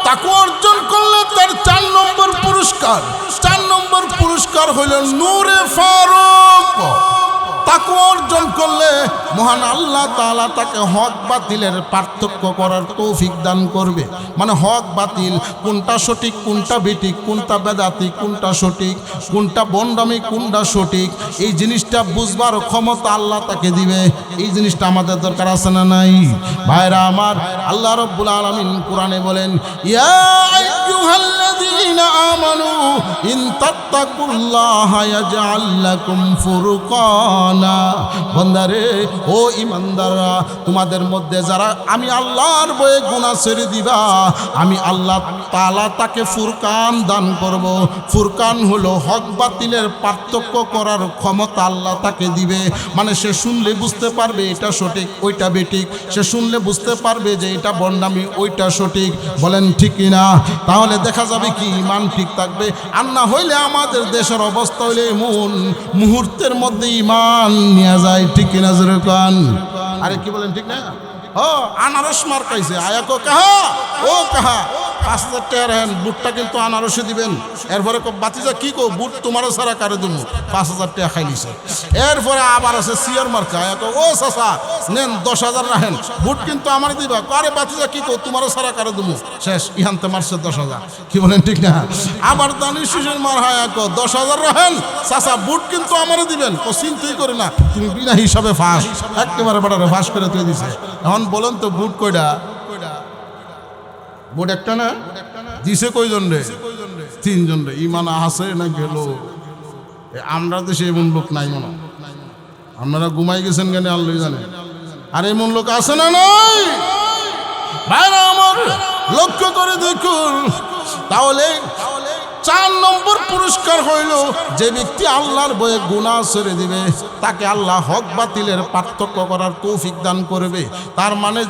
তাকওয়া অর্জন করলে তার 4 নম্বর পুরস্কার। 4 নম্বর পুরস্কার হইল নূরে ফারুক। তাকওয়া অর্জন করলে মহান আল্লাহ তাআলা তাকে হক বাতিলের পার্থক্য করার তৌফিক দান করবে। মানে হক বাতিল, কোনটা সঠিক কোনটা বেঠিক, কোনটা বেদাতি কোনটা সঠিক, কোনটা বন্ডামি কোনটা সঠিক, এই জিনিসটা বুঝবার ক্ষমতা আল্লাহ তাকে দিবে। এই জিনিসটা আমাদের দরকার আছে না নাই? ভাইরা আমার, আল্লাহ রাব্বুল আলামিন কোরআনে বলেন, ইয়া আইয়ুহাল্লাযীনা আমানু ইন তাত্তাকুল্লাহা ইয়াজআল লাকুম ফুরকান। বান্দারে, ও ইমানদাররা, তোমাদের মধ্যে যারা আমি আল্লাহর ভয়ে গুনাহ ছেড়ে দিবা, আমি আল্লাহ তাআলা তাকে ফুরকান দান করব। ফুরকান হলো হক বাতিলের পার্থক্য করার ক্ষমতা আল্লাহ তাকে দিবে। মানে সে শুনলে বুঝতে পারবে এটা সঠিক ওইটা বেঠিক, সে শুনলে বুঝতে পারবে যে এটা বন্ডামি ওইটা সঠিক। বলেন ঠিক কিনা? তাহলে দেখা যাবে কি ঈমান ঠিক থাকবে। আর না হইলে আমাদের দেশের অবস্থা হইলে এমন, মুহূর্তের মধ্যে ঈমান নিয়ে যায়। ঠিক কিনা জোরে কোন? আরে কি বলেন ঠিক না? ও আনারস মার খাইছে, আয়াকো কাহা ও কাহা 5,000 টাকা রাখেন, বুটটা কিন্তু আনারসে দিবেন। এরপরে বাতিজা কি কো, বুট তোমারও সারা কারে দেবো, 5,000 টাকা খাই নিছে। এরপরে আবার আছে সিয়ার মার্কা, আয়াকো ও চাচা নেন 10,000 রাখেন, বুট কিন্তু আমার দিবা। আরে বাতিজা কি কো, তোমারও সারা কারে দেবো। শেষ, ইহানতে মারছে 10,000। কি বলেন ঠিক না? আবার দানি শিশুর মার হয়, আয়াকো 10,000 রাখেন চাচা, বুট কিন্তু আমারও দিবেন। ও চিন্তাই করে না, তুমি বিনা হিসাবে ফাঁস, একেবারে বাড়ারে ফাঁস করে তুই দিছে। এখন বলেন তো বুট কয়টা? বুট একটা না দিছে কয়জন রে? 3 জন রে। ঈমান আছে না গেল? আমরা দেশে এমন লোক নাই মনে। আপনারা ঘুমাই গেছেন কেন আল্লাহ জানে। আর এমন লোক আছে না নাই? ভাইরা আমার, লক্ষ্য করে দেখুন। তাহলে 4 নম্বর পুরস্কার হইল যে ব্যক্তি আল্লাহর ভয়ে গুনাহ ছেড়ে দিবে, তাকে আল্লাহ হক বাতিলের পার্থক্য করার তৌফিক দান করবে। তার মানে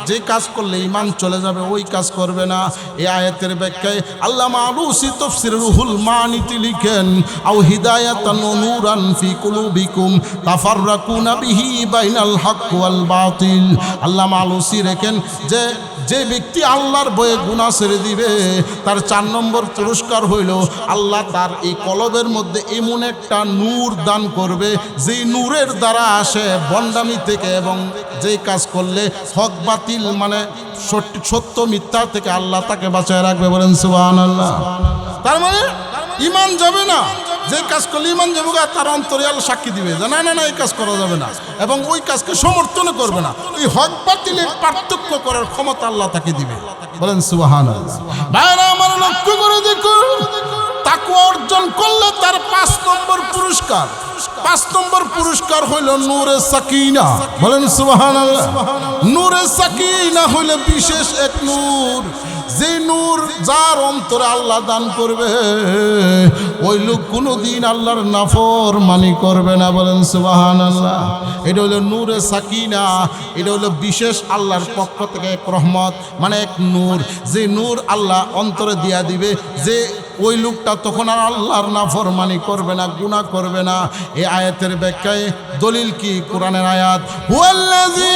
যে কাজ করলে ঈমান চলে যাবে ওই কাজ করবে না। এই আয়াতের ব্যাখ্যায় আল্লামা আলুসি তাফসীর রুহুল মানিতে লিখেন, আও হিদায়াতান ওয়া নূরান ফি কুলুবিকুম তাফাররাকুনা বিহি বাইনাল হক ওয়াল বাতিল। আল্লামা আলুসি রেখেন যে ব্যক্তি আল্লাহর ভয়ে গুনাহ ছেড়ে দিবে, তার 4 নম্বর পুরস্কার হইল আল্লাহ তার এই কলবের মধ্যে এমন একটা নূর দান করবে, যেই নূরের দ্বারা আসে বন্ডামি থেকে, এবং যেই কাজ করলে হক বাতিল মানে সত্য মিথ্যা থেকে আল্লাহ তাকে বাঁচায় রাখবে। বলেন সুবহানাল্লাহ। তার মানে ঈমান যাবে না, যে কাজ করলে ঈমান যাবে তার অন্তরে আল্লাহ সাক্ষী দিবে যে না না না এই কাজ করা যাবে না, এবং ওই কাজকে সমর্থন করবে না। ওই হক বাতিলের পার্থক্য করার ক্ষমতা আল্লাহ তাকে দিবে। বলেন সুবহানাল্লাহ। ভাইরা আমার, লক্ষ্য করে দেখুন, তাকওয়া অর্জন করলে তার 5 নম্বর পুরস্কার। 5 নম্বর পুরস্কার হইল নূরে সাকিনা। বলেন সুবহানাল্লাহ। নূরে সাকিনা হইল বিশেষ এক নূর, যে নূর যার অন্তরে আল্লাহ দান করবে, ওই লোক কোনোদিন আল্লাহর নাফরমানি করবে না। বলেন সুবহানাল্লাহ। এটা হলো নূরে সাকিনা, এটা হলো বিশেষ আল্লাহর পক্ষ থেকে এক রহমত, মানে এক নূর, যে নূর আল্লাহ অন্তরে দিয়া দিবে, যে ওই লোকটা তখন আর আল্লাহর নাফরমানি করবে না, গুনাহ করবে না। এই আয়াতের ব্যাখ্যায় দলিল কি? কোরআনের আয়াত, হুয়াল্লাযী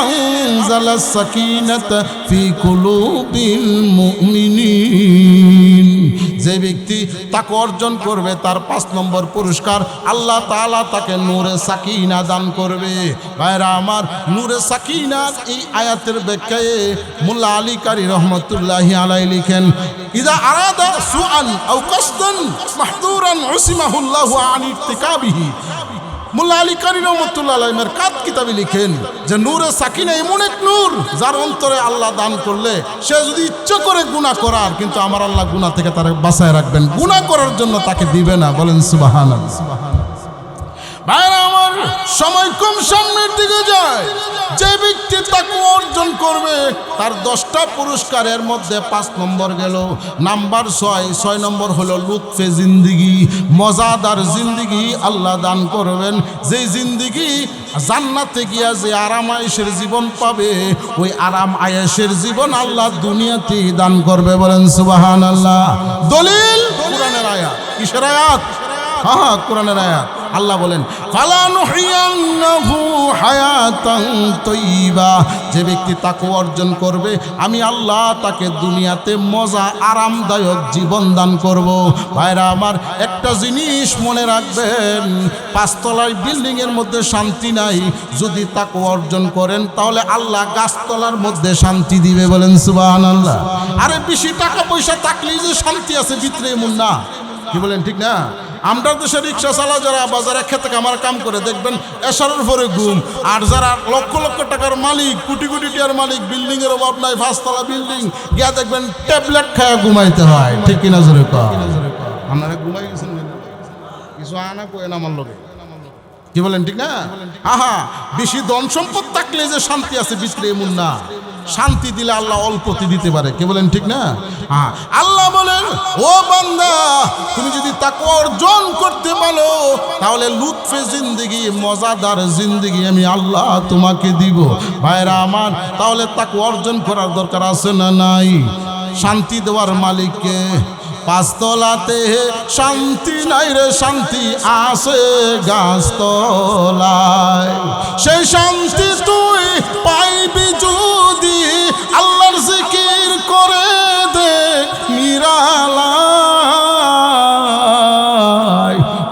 আনজালাস সাকিনাতা ফি কুলুবিল মুমিনিন। যে ব্যক্তি তাকে অর্জন করবে তার 5 নম্বর পুরস্কার আল্লাহ তাআলা তাকে নূরে সাকিনা দান করবে। ভাইরা আমার, নূরে সাকিনার এই আয়াতের ব্যাখ্যায় মুল্লা আলী কারি রহমতুল্লাহি আলাইহি লিখেন, ইদা আরাদা সুআন আও কাসদান ইয়াসিমাহুল্লাহু আন ইরতিকাবিহি। মোল্লা আলী কারি রহমতুল্লাহ আলাইহি মেরকাত কিতাবে লিখেন যে নূরে সাকিনা এমন এক নূর যার অন্তরে আল্লাহ দান করলে সে যদি ইচ্ছা করে গুনাহ করার, কিন্তু আমার আল্লাহ গুনাহ থেকে তার বাঁচায় রাখবেন, গুনাহ করার জন্য তাকে দিবে না। বলেন সুবহানাল্লাহ। ভাইরা আমার, সময় কম সামনের দিকে যায়। যে ব্যক্তি তাকওয়া অর্জন করবে তার 10টা পুরস্কারের মধ্যে 5 নম্বর গেল। নাম্বার 6 নম্বর হলো লুৎফে জিন্দিগি, মজাদার জিন্দিগি আল্লাহ দান করবেন। যে জিন্দিগি জান্নাতে গিয়া যে আরাম আয়েশের জীবন পাবে, ওই আরাম আয়েশের জীবন আল্লাহ দুনিয়াতেই দান করবে। বলেন সুবহানাল্লাহ। দলিল কোরআনের আয়াত। কিসের আয়াত? হ্যাঁ, কোরআনের আয়াত। আল্লাহ বলেন ফালানুহিয়ান্নাহু হায়াতান তাইয়্যিবা। যে ব্যক্তি তাকওয়া অর্জন করবে আমি আল্লাহ তাকে দুনিয়াতে মজা আরামদায়ক জীবন দান করব। ভাইরা আমার, একটা জিনিস মনে রাখবেন, 5 তলার বিল্ডিং এর মধ্যে শান্তি নাই। যদি তাকওয়া অর্জন করেন তাহলে আল্লাহ গাছতলার মধ্যে শান্তি দিবে। বলেন সুবহানাল্লাহ। আরে বেশি টাকা পয়সা থাকলেই যে শান্তি আছে ভিতরে এমন না। কি বলেন, ঠিক না? আমরা দেশে রিক্সা চালা যারা বাজারে খেতে আমার কাম করে দেখবেন এশারের পরে ঘুম। আর যারা লক্ষ লক্ষ টাকার মালিক, কোটি কোটি টাকার মালিক, বিল্ডিং এর অভাব নাই, 5 তলা বিল্ডিং, গিয়া দেখবেন ট্যাবলেট খায় ঘুমাইতে হয়। ঠিক কিনা জোরে কয়? আপনারা ঘুমাই গেছেন কিছু আনা কয়েন আমার লোকে। কি বলেন, ঠিক না? আহা, বেশি ধন সম্পদ থাকলে যে শান্তি আছে ভিতরে এমন না। শান্তি দিলে আল্লাহ অল্পতে দিতে পারে। কি বলেন, ঠিক না? হ্যাঁ, আল্লাহ বলেন ও বান্দা, তুমি যদি তাকওয়া অর্জন করতে পারো তাহলে লুৎফে জিন্দেগি, মজাদার জিন্দেগি আমি আল্লাহ তোমাকে দিব। ভাইরা আমার, তাহলে তাকওয়া অর্জন করার দরকার আছে না নাই? শান্তি দেওয়ার মালিককে। 5 তলাতে শান্তি নাই রে, শান্তি আছে গাছতলায়। সেই শান্তি তুই পাইবি যদি আল্লাহর জিকির করে দে নিরালায়।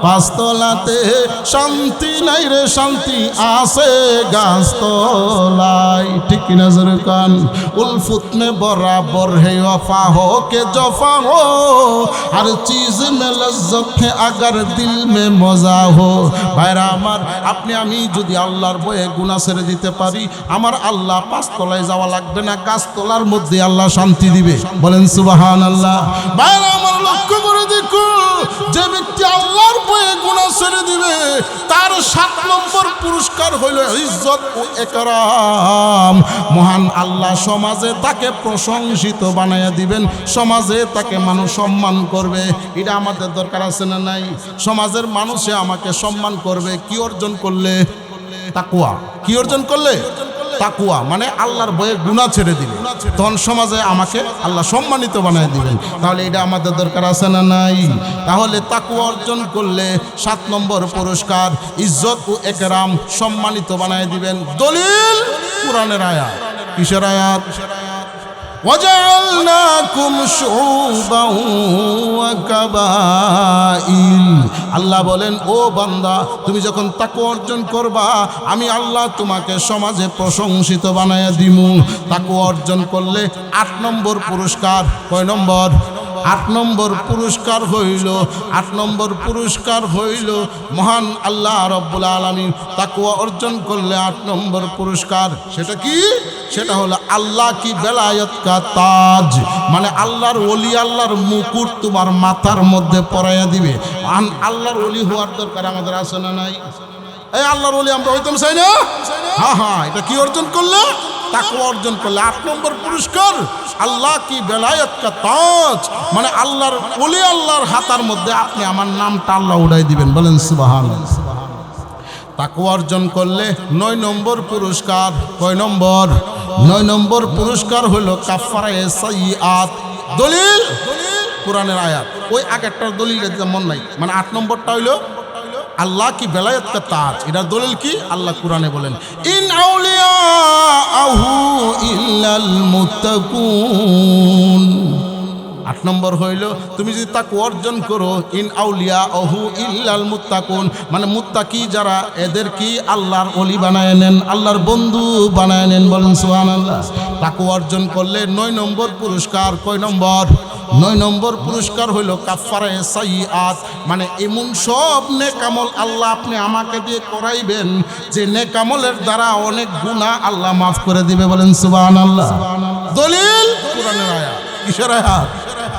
5 তলাতে শান্তি নাই রে, শান্তি আছে গাছতলায়। ঠিক কিনা জোরে কান? उल्फुत में बराबर है वफा हो के जफा हो, हर चीज में लज्जत है अगर दिल में मजा हो। भाईरा আমার, আপনি আমি যদি আল্লাহর ভয়ে গুনাহ ছেড়ে দিতে পারি, আমার আল্লাহ 5 তলায় যাওয়া লাগবে না, গাছতলার মধ্যে আল্লাহ শান্তি দিবে। বলেন সুবহানাল্লাহ। ভাইরা আমার, লক্ষ্য করে দেখুন, যে ব্যক্তি আল্লাহর ভয়ে গুনাহ ছেড়ে দিবে তার 7 নম্বর পুরস্কার হইল ইজ্জত ও ইকরাম। মহান আল্লাহ সমাজে তাকে প্রশংসিত বানাইয়া দিবেন, সমাজে তাকে মানুষ সম্মান করবে। এটা আমাদের দরকার আছে না নাই? সমাজের মানুষে আমাকে সম্মান করবে কি অর্জন করলে? তাকওয়া। কি অর্জন করলে? তাকওয়া মানে আল্লাহর ভয়ে গুনাহ ছেড়ে দিলে, তখন সমাজে আমাকে আল্লাহ সম্মানিত বানায় দিবেন। তাহলে এটা আমাদের দরকার আছে না নাই? তাহলে তাকওয়া অর্জন করলে 7 নম্বর পুরস্কার ইজ্জত ও ইকরাম, সম্মানিত বানায় দিবেন। দলিল কোরআনের আয়াত। কিসের আয়াত? وَجَعَلْنَاكُمْ شُعُوبًا وَقَبَائِلَ। আল্লাহ বলেন ও বান্দা, তুমি যখন তাকওয়া অর্জন করবা আমি আল্লাহ তোমাকে সমাজে প্রশংসিত বানায়া দিমু। তাকওয়া অর্জন করলে 8 নম্বর পুরস্কার। কয় নম্বর? 8 নম্বর পুরস্কার হইল। 8 নম্বর পুরস্কার হইল মহান আল্লাহ রব্বুল আলামিন তাকওয়া অর্জন করলে 8 নম্বর পুরস্কার। সেটা কি? সেটা হলো আল্লাহ কি বেলায়েত কা তাজ, মানে আল্লাহর ওলি, আল্লাহর মুকুট তোমার মাথার মধ্যে পরাইয়া দিবে। আল্লাহর ওলি হওয়ার দরকার আমাদের আছে না নাই? এই আল্লাহর ওলি আমরা হইতাম চাই না? হ্যাঁ হ্যাঁ, এটা কি অর্জন করলে? তাকওয়া অর্জন করলে 8 নম্বর পুরস্কার আল্লাহ কি বেলায়েত কা তাজ, মানে আল্লাহর ওলি, আল্লাহর হাতার মধ্যে আপনি আমার নামটা আল্লাহ উঠাই দিবেন। বলেন সুবহানাল্লাহ। তাকওয়া অর্জন করলে 9 নম্বর পুরস্কার। কয় নম্বর? 9 নম্বর পুরস্কার হলো কাফারায়ে সাইয়্যাত। দলিল কোরআনের আয়াত। ওই আগেরটার দলিল মন নাই, মানে 8 নম্বরটা হইলো আল্লাহ কি বেলায়েত কা তাজ। এটার দলিল কি? আল্লাহ কোরআনে বলেন ইন আউলিয়াহু ইল্লাল মুত্তাকুন। 8 নম্বর হইল তুমি যদি তাকওয়া অর্জন করো, ইন আউলিয়া ওহু ইল্লাল মুত্তাকুন, মানে মুত্তাকি যারা এদের কি আল্লাহর ওলি বানায় নেন, আল্লাহর বন্ধু বানায় নেন। বলেন সুবহানাল্লাহ। তাকওয়া অর্জন করলে 9 নম্বর পুরস্কার। কয় নম্বর? 9 নম্বর পুরস্কার হইল কাফফারায়ে সাইয়্যাত, মানে এমন সব নেক আমল আল্লাহ আপনি আমাকে দিয়ে করাইবেন যে নেক আমলের দ্বারা অনেক গুনাহ আল্লাহ মাফ করে দিবে। বলেন সুবহানাল্লাহ। দলিল কোরআনের আয়াত। কিসের আয়াত?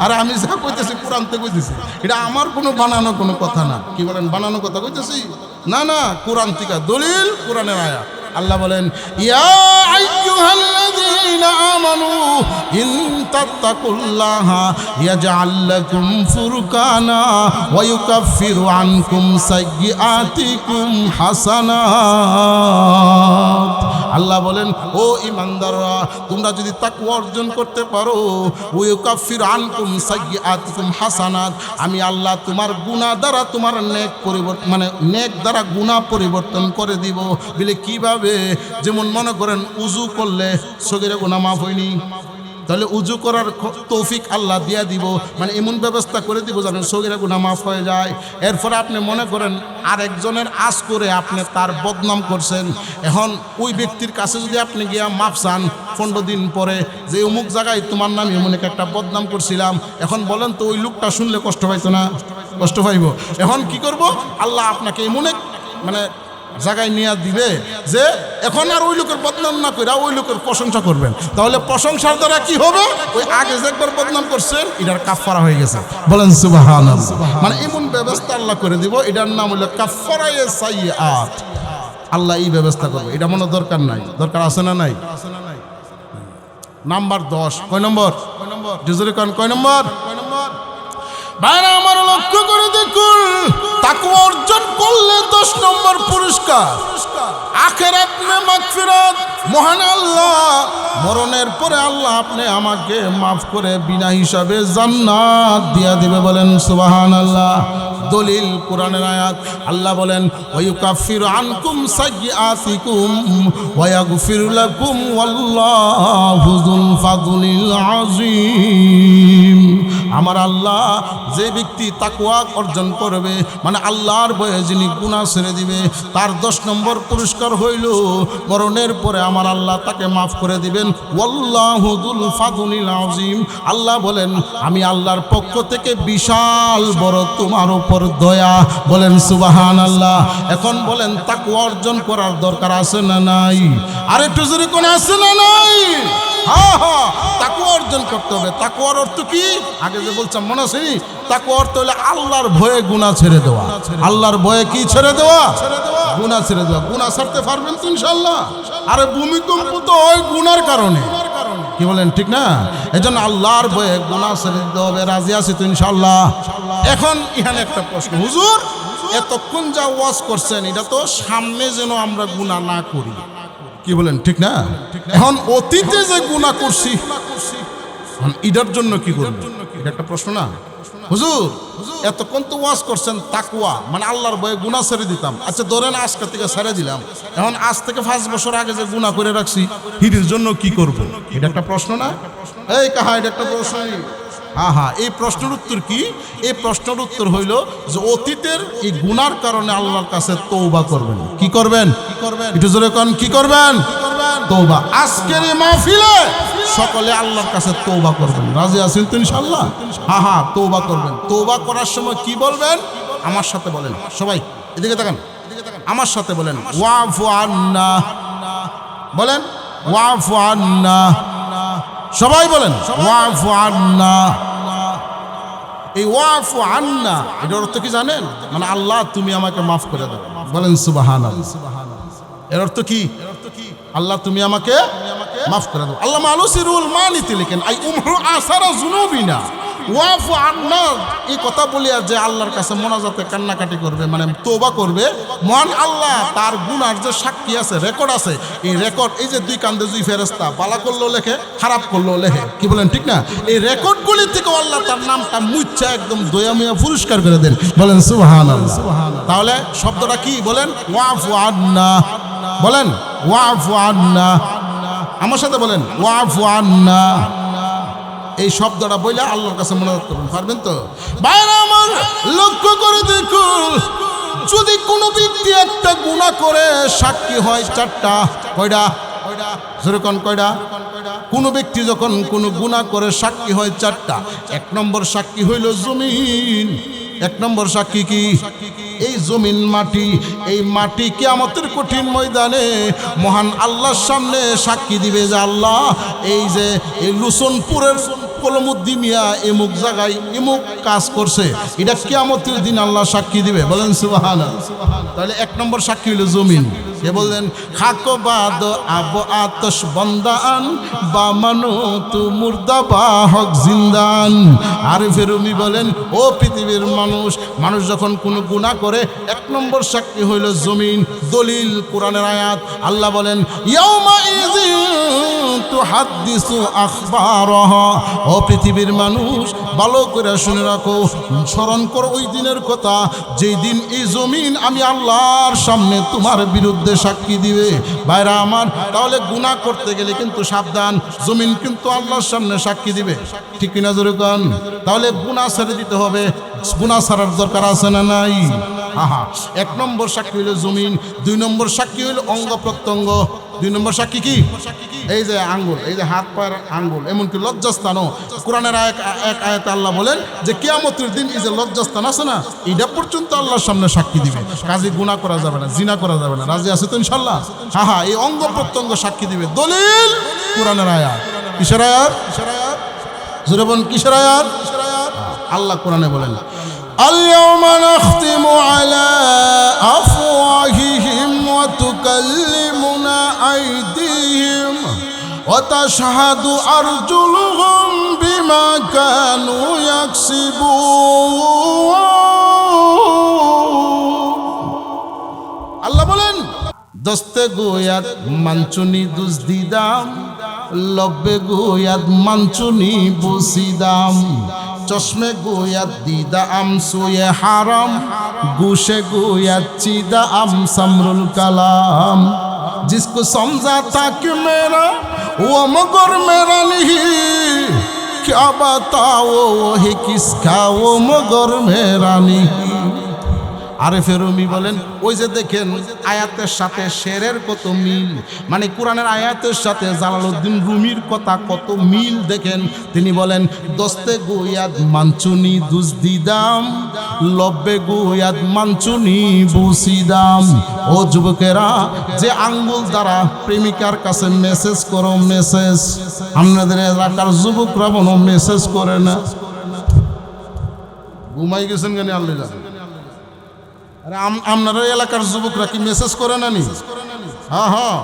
আরে আমি যা কইতেছি কোরআন থেকে কইতেছি, এটা আমার কোনো বানানো কোনো কথা না। কি বলেন বানানো কথা কইতেছি? না না, কোরআন থেকে দলিল, কোরআনের আয়াত। আল্লাহ বলেন ইয়া আইয়ুহাল্লাযীনা আমানু ইন তাত্তাকুল্লাহা ইয়াজআল লাকুম ফুরকানা ওয়া ইউকাফিরু আনকুম সাইয়্যাতিকুম হাসানাত। আল্লাহ বলেন ও ঈমানদাররা, তোমরা যদি তাকওয়া অর্জন করতে পারো, ওয়া ইউকাফিরু আনকুম সাইয়্যাতিকুম হাসানাত, আমি আল্লাহ তোমার গুনাহ দ্বারা তোমার নেক পরিবর্তন, মানে নেক দ্বারা গুনাহ পরিবর্তন করে দিব। বলে কিভাবে? যেমন মনে করেন উযু করলে সগীরা গুনাহ মাফ হয়নি, তাহলে উযু করার তৌফিক আল্লাহ দিয়া দিব, মানে এমন ব্যবস্থা করে দিব যেন সগীরা গুনাহ মাফ হয়ে যায়। এরপরে আপনি মনে করেন আরেকজনের আজ করে আপনি তার বদনাম করছেন, এখন ওই ব্যক্তির কাছে যদি আপনি গিয়া মাফ চান 15 দিন পরে যে অমুক জায়গায় তোমার নামে এমন একটা বদনাম করছিলাম, এখন বলেন তো ওই লোকটা শুনলে কষ্ট পাইতো না? কষ্ট পাইব। এখন কি করব? আল্লাহ আপনাকে এমন এক মানে জায়গায় নিয়ে দিবে যে এখন আর ওই লোকের বদনাম না করে ওই লোকের প্রশংসা করবেন। তাহলে প্রশংসার দ্বারা কি হবে? ওই আগে যে একবার বদনাম করছেন এটার কাফফারা হয়ে গেছে। বলেন সুবহানাল্লাহ। মানে এমন ব্যবস্থা আল্লাহ করে দিব, এটার নাম হলো কাফফারায়ে সাইয়্যাত। আল্লাহ এই ব্যবস্থা করবে। এটা মনে দরকার নাই? দরকার আছে না নাই? নাম্বার 10। কয় নম্বর? জুজুরে কোন কয় নম্বর? ভাইরা আমার লক্ষ্য করে দেখুন, তাকওয়া অর্জন করলে 10 নম্বর পুরস্কার আখিরাত মে মাগফিরাত। মহান আল্লাহ মরণের পরে আল্লাহ আপনি আমাকে মাফ করে বিনা হিসাবে জান্নাত দিয়া দিবে। বলেন সুবহানাল্লাহ। দলিল কোরআনের আয়াত। আল্লাহ বলেন ওয়া ইউকাফিরু আনকুম সাইয়্যাতিকুম ওয়া ইয়াগফিরু লাকুম ওয়াল্লাহু যুল ফাদলিল আযীম। আমার আল্লাহ যে ব্যক্তি তাকওয়া অর্জন করবে, মানে আল্লাহর ভয়ে যিনি গুনাহ ছেড়ে দিবে, তার 10 নম্বর পুরস্কার হইল মরণের পরে আমার আল্লাহ তাকে মাফ করে দিবেন। ওয়াল্লাহু যুল ফাদলিল আযীম। আল্লাহ বলেন আমি আল্লাহর পক্ষ থেকে বিশাল বড় তোমার উপর দয়া। বলেন সুবহানাল্লাহ। এখন বলেন তাকওয়া অর্জন করার দরকার আছে না নাই? আরে একটু জোরে কোন আছে না নাই? হ্যাঁ হ্যাঁ, তাকওয়া অর্জন করতে হবে। তাকওয়ার অর্থ কি? আগে যে বলছিলাম মনে আছে? তাকওয়া অর্থ হলো আল্লাহর ভয়ে গুনাহ ছেড়ে দেওয়া। আল্লাহর ভয়ে কি ছেড়ে দেওয়া? গুনাহ ছেড়ে দেওয়া। গুনাহ ছাড়তে পারবেন তো ইনশাআল্লাহ? আরে ভূমিকম্প তো হয় গুনার কারণে। কি বলেন ঠিক না? এজন্য আল্লাহর ভয়ে গুনাহ ছেড়ে দিতে হবে। রাজি আছি তো ইনশাআল্লাহ? এখন এখানে একটা প্রশ্ন, হুজুর এতক্ষণ যা ওয়াজ করছেন এটা তো সামনে যেন আমরা গুনাহ না করি। কি বলেন ঠিক না? এখন অতীতে যে গুনাহ করছি এটার জন্য কি করব? এটা একটা প্রশ্ন না হুজুর? এতক্ষণ তো ওয়াজ করছেন তাকওয়া মানে আল্লাহর ভয়ে গুনাহ ছেড়ে দিতাম। আচ্ছা ধরেন আজকে থেকে ছেড়ে দিলাম, এখন আজ থেকে 5 বছর আগে যে গুনাহ করে রাখছি এর জন্য কি করব? এটা একটা প্রশ্ন না? এই কাহা এটা একটা প্রশ্ন। হ্যাঁ হ্যাঁ, এই প্রশ্নের উত্তর কি? এই প্রশ্নের উত্তর হইল যে অতীতের এই গুনার কারণে আল্লাহর কাছে তওবা করবেন। কি করবেন? একটু জোরে কোন কি করবেন? তওবা। আজকের এই মাহফিলে সকলে আল্লাহর কাছে তওবা করবেন। রাজি আছেন তো ইনশাআল্লাহ? হ্যাঁ হ্যাঁ, তওবা করবেন। তওবা করার সময় কি বলবেন? আমার সাথে বলেন, সবাই এদিকে তাকান, আমার সাথে বলেন ওয়াফু আন্না। বলেন ওয়াফু আন্না। সবাই বলেন ওয়াফু আন্না। এই ওয়াফু আন্না এর অর্থ কি জানেন? মানে আল্লাহ তুমি আমাকে মাফ করে দাও। বলেন সুবহানাল্লাহ। এর অর্থ কি? আল্লাহ তুমি আমাকে মাফ করে দাও। আল্লামা আলুসিরুল মানিতে লিখেন আই উমহু আসারা যুনুবিনা ওয়াফু আন্না। এই কথা বলিয়া যে আল্লাহর কাছে মোনাজাতে কান্নাকাটি করবে, মানে তওবা করবে, মহান আল্লাহ তার গুনার যে সাক্ষী আছে, রেকর্ড আছে, এই রেকর্ড, এই যে 2 কান্দে 2 ফেরেশতা, ভালো করলেও লেখে, খারাপ করলেও লেখে। কি বলেন ঠিক না? এই রেকর্ডগুলি থেকে আল্লাহ তার নামটা মুচ্ছা একদম দয়াময় পুরস্কার করে দেন। বলেন সুবহানাল্লাহ। তাহলে শব্দটা কি? বলেন ওয়াফু আন্না। বলেন ওয়াফু আন্না। আমার সাথে বলেন ওয়াফু আন্না। এই শব্দটা বইলে আল্লাহর কাছে মোনাজাত করবেন, পারবেন তো? বাইরে আমার লক্ষ্য করে দেখুন, যদি কোনো ব্যক্তি একটা গুনাহ করে সাক্ষী হয় চারটা, কয়টা? যেরকম কয়টা? কোনো ব্যক্তি যখন কোনো গুনাহ করে সাক্ষী হয় চারটা। এক নম্বর সাক্ষী হইল জমিন। এক নম্বর সাক্ষী কি? এই জমিন, মাটি। এই মাটি কিয়ামতের কঠিন ময়দানে মহান আল্লাহর সামনে সাক্ষী দিবে যে আল্লাহ, এই যে এই লুসনপুরের কলমুদ্দি মিয়া এমুক জায়গায় এমুক কাজ করছে, এটা কিয়ামতের দিন আল্লাহ সাক্ষী দিবে। বলেন সুবহানাল্লাহ। তাহলে এক নম্বর সাক্ষী হলো জমিন। কে বললেন? খাকবাদ আব আতশ বন্দান বা মানো তু মুর্দা বা হক জিন্দান। আরিফে রুমি বলেন, ও পৃথিবীর মানুষ, মানুষ যখন কোনো গুনাহ করে এক নম্বর সাক্ষী হইল জমিন। দলিল কোরআনের আয়াত, আল্লাহ বলেন ইয়াউমা ইযিন তুহাদ্দিসু আখবারাহা। ও পৃথিবীর মানুষ, ভালো করে শুনে রাখো, স্মরণ করো ওই দিনের কথা, যেই দিন এই জমিন আমি আল্লাহর সামনে তোমার বিরুদ্ধে সাক্ষী দিবে। ভাইরা আমার, তাহলে গুনাহ করতে গেলে কিন্তু সাবধান, জমিন কিন্তু আল্লাহর সামনে সাক্ষী দিবে, ঠিক কিনা জোরে কোন? তাহলে গুনাহ ছেড়ে দিতে হবে। গুনাহ ছাড়ার দরকার আছে না নাই? আহা, এক নম্বর সাক্ষী হইল জমিন। দুই নম্বর সাক্ষী হইল অঙ্গ প্রত্যঙ্গ। দুই নম্বর সাক্ষী কি? এই যে আঙ্গুল, এই যে হাত পায়ের আঙ্গুল, এমনকি লজ্জাস্থানও। কোরআনের এক আয়াতে আল্লাহ বলেন যে কিয়ামতের দিন এই যে লজ্জাস্থান আছে না, এটা পর্যন্ত আল্লাহর সামনে সাক্ষী দিবে। কাজে গুনাহ করা যাবে না, জিনা করা যাবে না। রাজি আছে তো ইনশাআল্লাহ? হ্যাঁ হ্যাঁ, এই অঙ্গ প্রত্যঙ্গ সাক্ষী দিবে। দলিল কোরআনের আয়াত। কিসের আয়াত? জোরে বলেন, কিসের আয়াত? আল্লাহ কোরআনে বলেন اليوم نختم على أفواههم وتكلمنا أيديهم وتشهد أرجلهم بما كانوا يكسبون। আল্লাহ বলেন, দস্তে গোয়াত মানচুনি দুজদিদাম, লব্বে গোয়াত মানচুনি বুসিদাম, চশমে গোয়াত দিদা আম সুয়ে হারাম, গুশে গোয়াত চিদা আম সমরুল কালাম। जिसको समझा था कि मेरा वो मगर मेरा नहीं, क्या बताओ वही किसका वो मगर मेरा नहीं। আরিফে রুমি বলেন, ওই যে দেখেন আয়াতের সাথে শেরের কত মিল, মানে কোরআনের আয়াতের সাথে জালালউদ্দিন রুমির কথা কত মিল দেখেন। তিনি বলেন, দস্তে গোয়াদ মানচুনি দুজদিদাম, লব্বে গোয়াদ মানচুনি বুসিদাম। ও যুবকেরা, যে আঙ্গুল দ্বারা প্রেমিকার কাছে মেসেজ করো, মেসেজ, আপনাদের এলাকার যুবকরা কোনো মেসেজ করে না? ঘুমাই গেছেন কেন আল্লাহ জানে। আরে আপনারা এলাকার যুবকরা কি মেসেজ করে না নি? হ্যাঁ হ্যাঁ,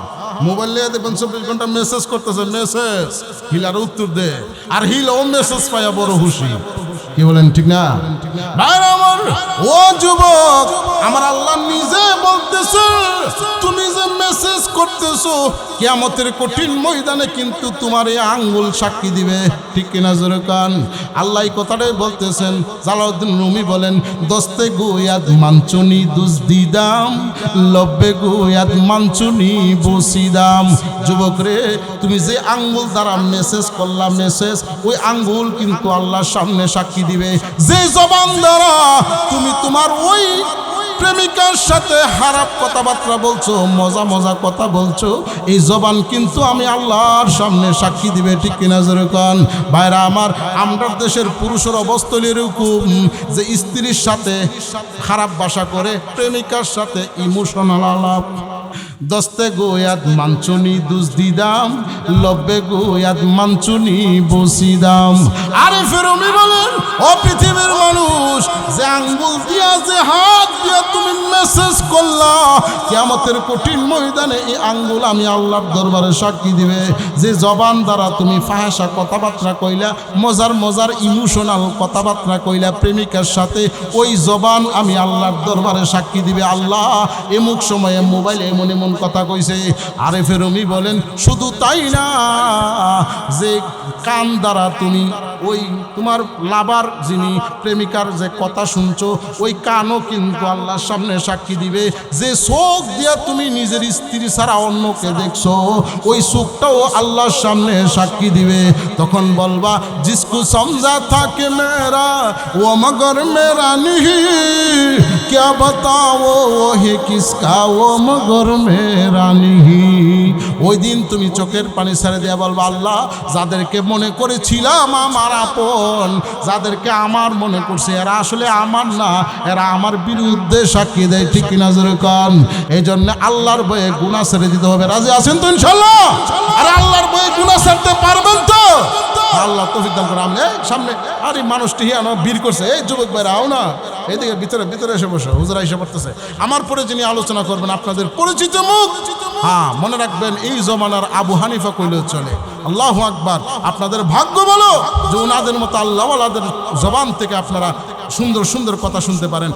মোবাইল নিয়ে দেখবেন 24 ঘন্টা মেসেজ করতেছে, মেসেজ। হিলার উত্তর দে, আর হিল ও মেসেজ পাইয়া বড় খুশি। কি বলেন, ঠিক না? আমার ও যুবক, আমার আল্লাহ নিজে বলতেছে, তুমি যে মেসেজ করতেছো কিয়ামতের কঠিন ময়দানে কিন্তু তোমার এই আঙ্গুল সাক্ষী দিবে, ঠিক কিনা জোরে কান? আল্লাহ এই কথাটাই বলতেছেন। জালালউদ্দিন রুমি বলেন, দস্তে গোয়াদ মানচুনি দুজদিদাম, লব্বে গোয়াদ মানচুনি বুসিদাম। যুবক রে, তুমি যে আঙ্গুল দ্বারা মেসেজ করলা, মেসেজ, ওই আঙ্গুল কিন্তু আল্লাহর সামনে সাক্ষী দিবে। যে জবান দ্বারা তুমি তোমার ওই প্রেমিকার সাথে খারাপ কথাবার্তা বলছো, মজা মজা কথা বলছো, এই জবান কিন্তু আমি আল্লাহর সামনে সাক্ষী দিবে, ঠিক কিনা জোরে কোন? ভাইরা আমার, আমরা দেশের পুরুষের অবস্থা এরকম যে স্ত্রীর সাথে খারাপ ভাষা করে, প্রেমিকার সাথে ইমোশনাল আলাপ। দস্তে গোয়াদ মানচুনি দুজদিদাম, লব্বে গোয়াদ মানচুনি বুসিদাম। আরিফে রুমি বলেন, ও পৃথিবীর মানুষ, যে আঙ্গুল দিয়া, যে হাত দিয়া তুমি মেসেজ করলা, কিয়ামতের কঠিন ময়দানে এই আঙ্গুল আমি আল্লাহর দরবারে সাক্ষী দিবে। যে জবান দ্বারা তুমি ফাহেসা কথাবার্তা কইলা, মজার মজার ইমোশনাল কথাবার্তা কইলা প্রেমিকার সাথে, ওই জবান আমি আল্লাহর দরবারে সাক্ষী দিবে, আল্লাহ এমুক সময়ে মোবাইলে এমন এমন কথা কইছে। আরিফে রুমি বলেন, শুধু তাই না, যে কান দ্বারা তুমি ওই তোমার লাভার যিনি প্রেমিকার যে কথা শুনছো ওই কানও কিন্তু আল্লাহর সামনে সাক্ষী দিবে। যে চোখ দিয়া তুমি নিজের স্ত্রী ছাড়া অন্যকে দেখছো ওই চোখটাও আল্লাহর সামনে সাক্ষী দিবে। তখন বলবা জিসকু সমঝা থাকে মেরা ও মগর মেরা নিহি क्या बताओ वो है किसका वो मगर मेरा नहीं। ওই দিন তুমি চোখের পানি ছেড়ে দিয়া বলবা আল্লাহ যাদেরকে মনে করেছিলাম আমার আপন, যাদেরকে আমার মনে করছে এরা আসলে আমার না, এরা আমার বিরুদ্ধে সাক্ষী দেয়। ঠিক কিনা জোরে কান। এই জন্য আল্লাহর ভয়ে গুনাহ ছেড়ে দিতে হবে। রাজি আছেন তো ইনশাআল্লাহ? আর আল্লাহর ভয়ে গুনাহ ছাড়তে পারবেন তো? আল্লাহ তৌফিক দান করে। আমি সামনে আরে মানুষটি হিয়ানো বীর করছে, এই যুবক ভাইরা আও না এইদিকে ভিতরে ভিতরে এসে বসে, হুজুরা এসে পড়তেছে। আমার পরে যিনি আলোচনা করবেন আপনাদের পরিচিত মুখ। হ্যাঁ মনে রাখবেন এই জমানার আবু হানিফা কইলেও চলে। আল্লাহু আকবার। আপনাদের ভাগ্য বলো যে ওনাদের মতো আল্লাহওয়ালাদের জবান থেকে আপনারা সুন্দর সুন্দর কথা শুনতে পারেন।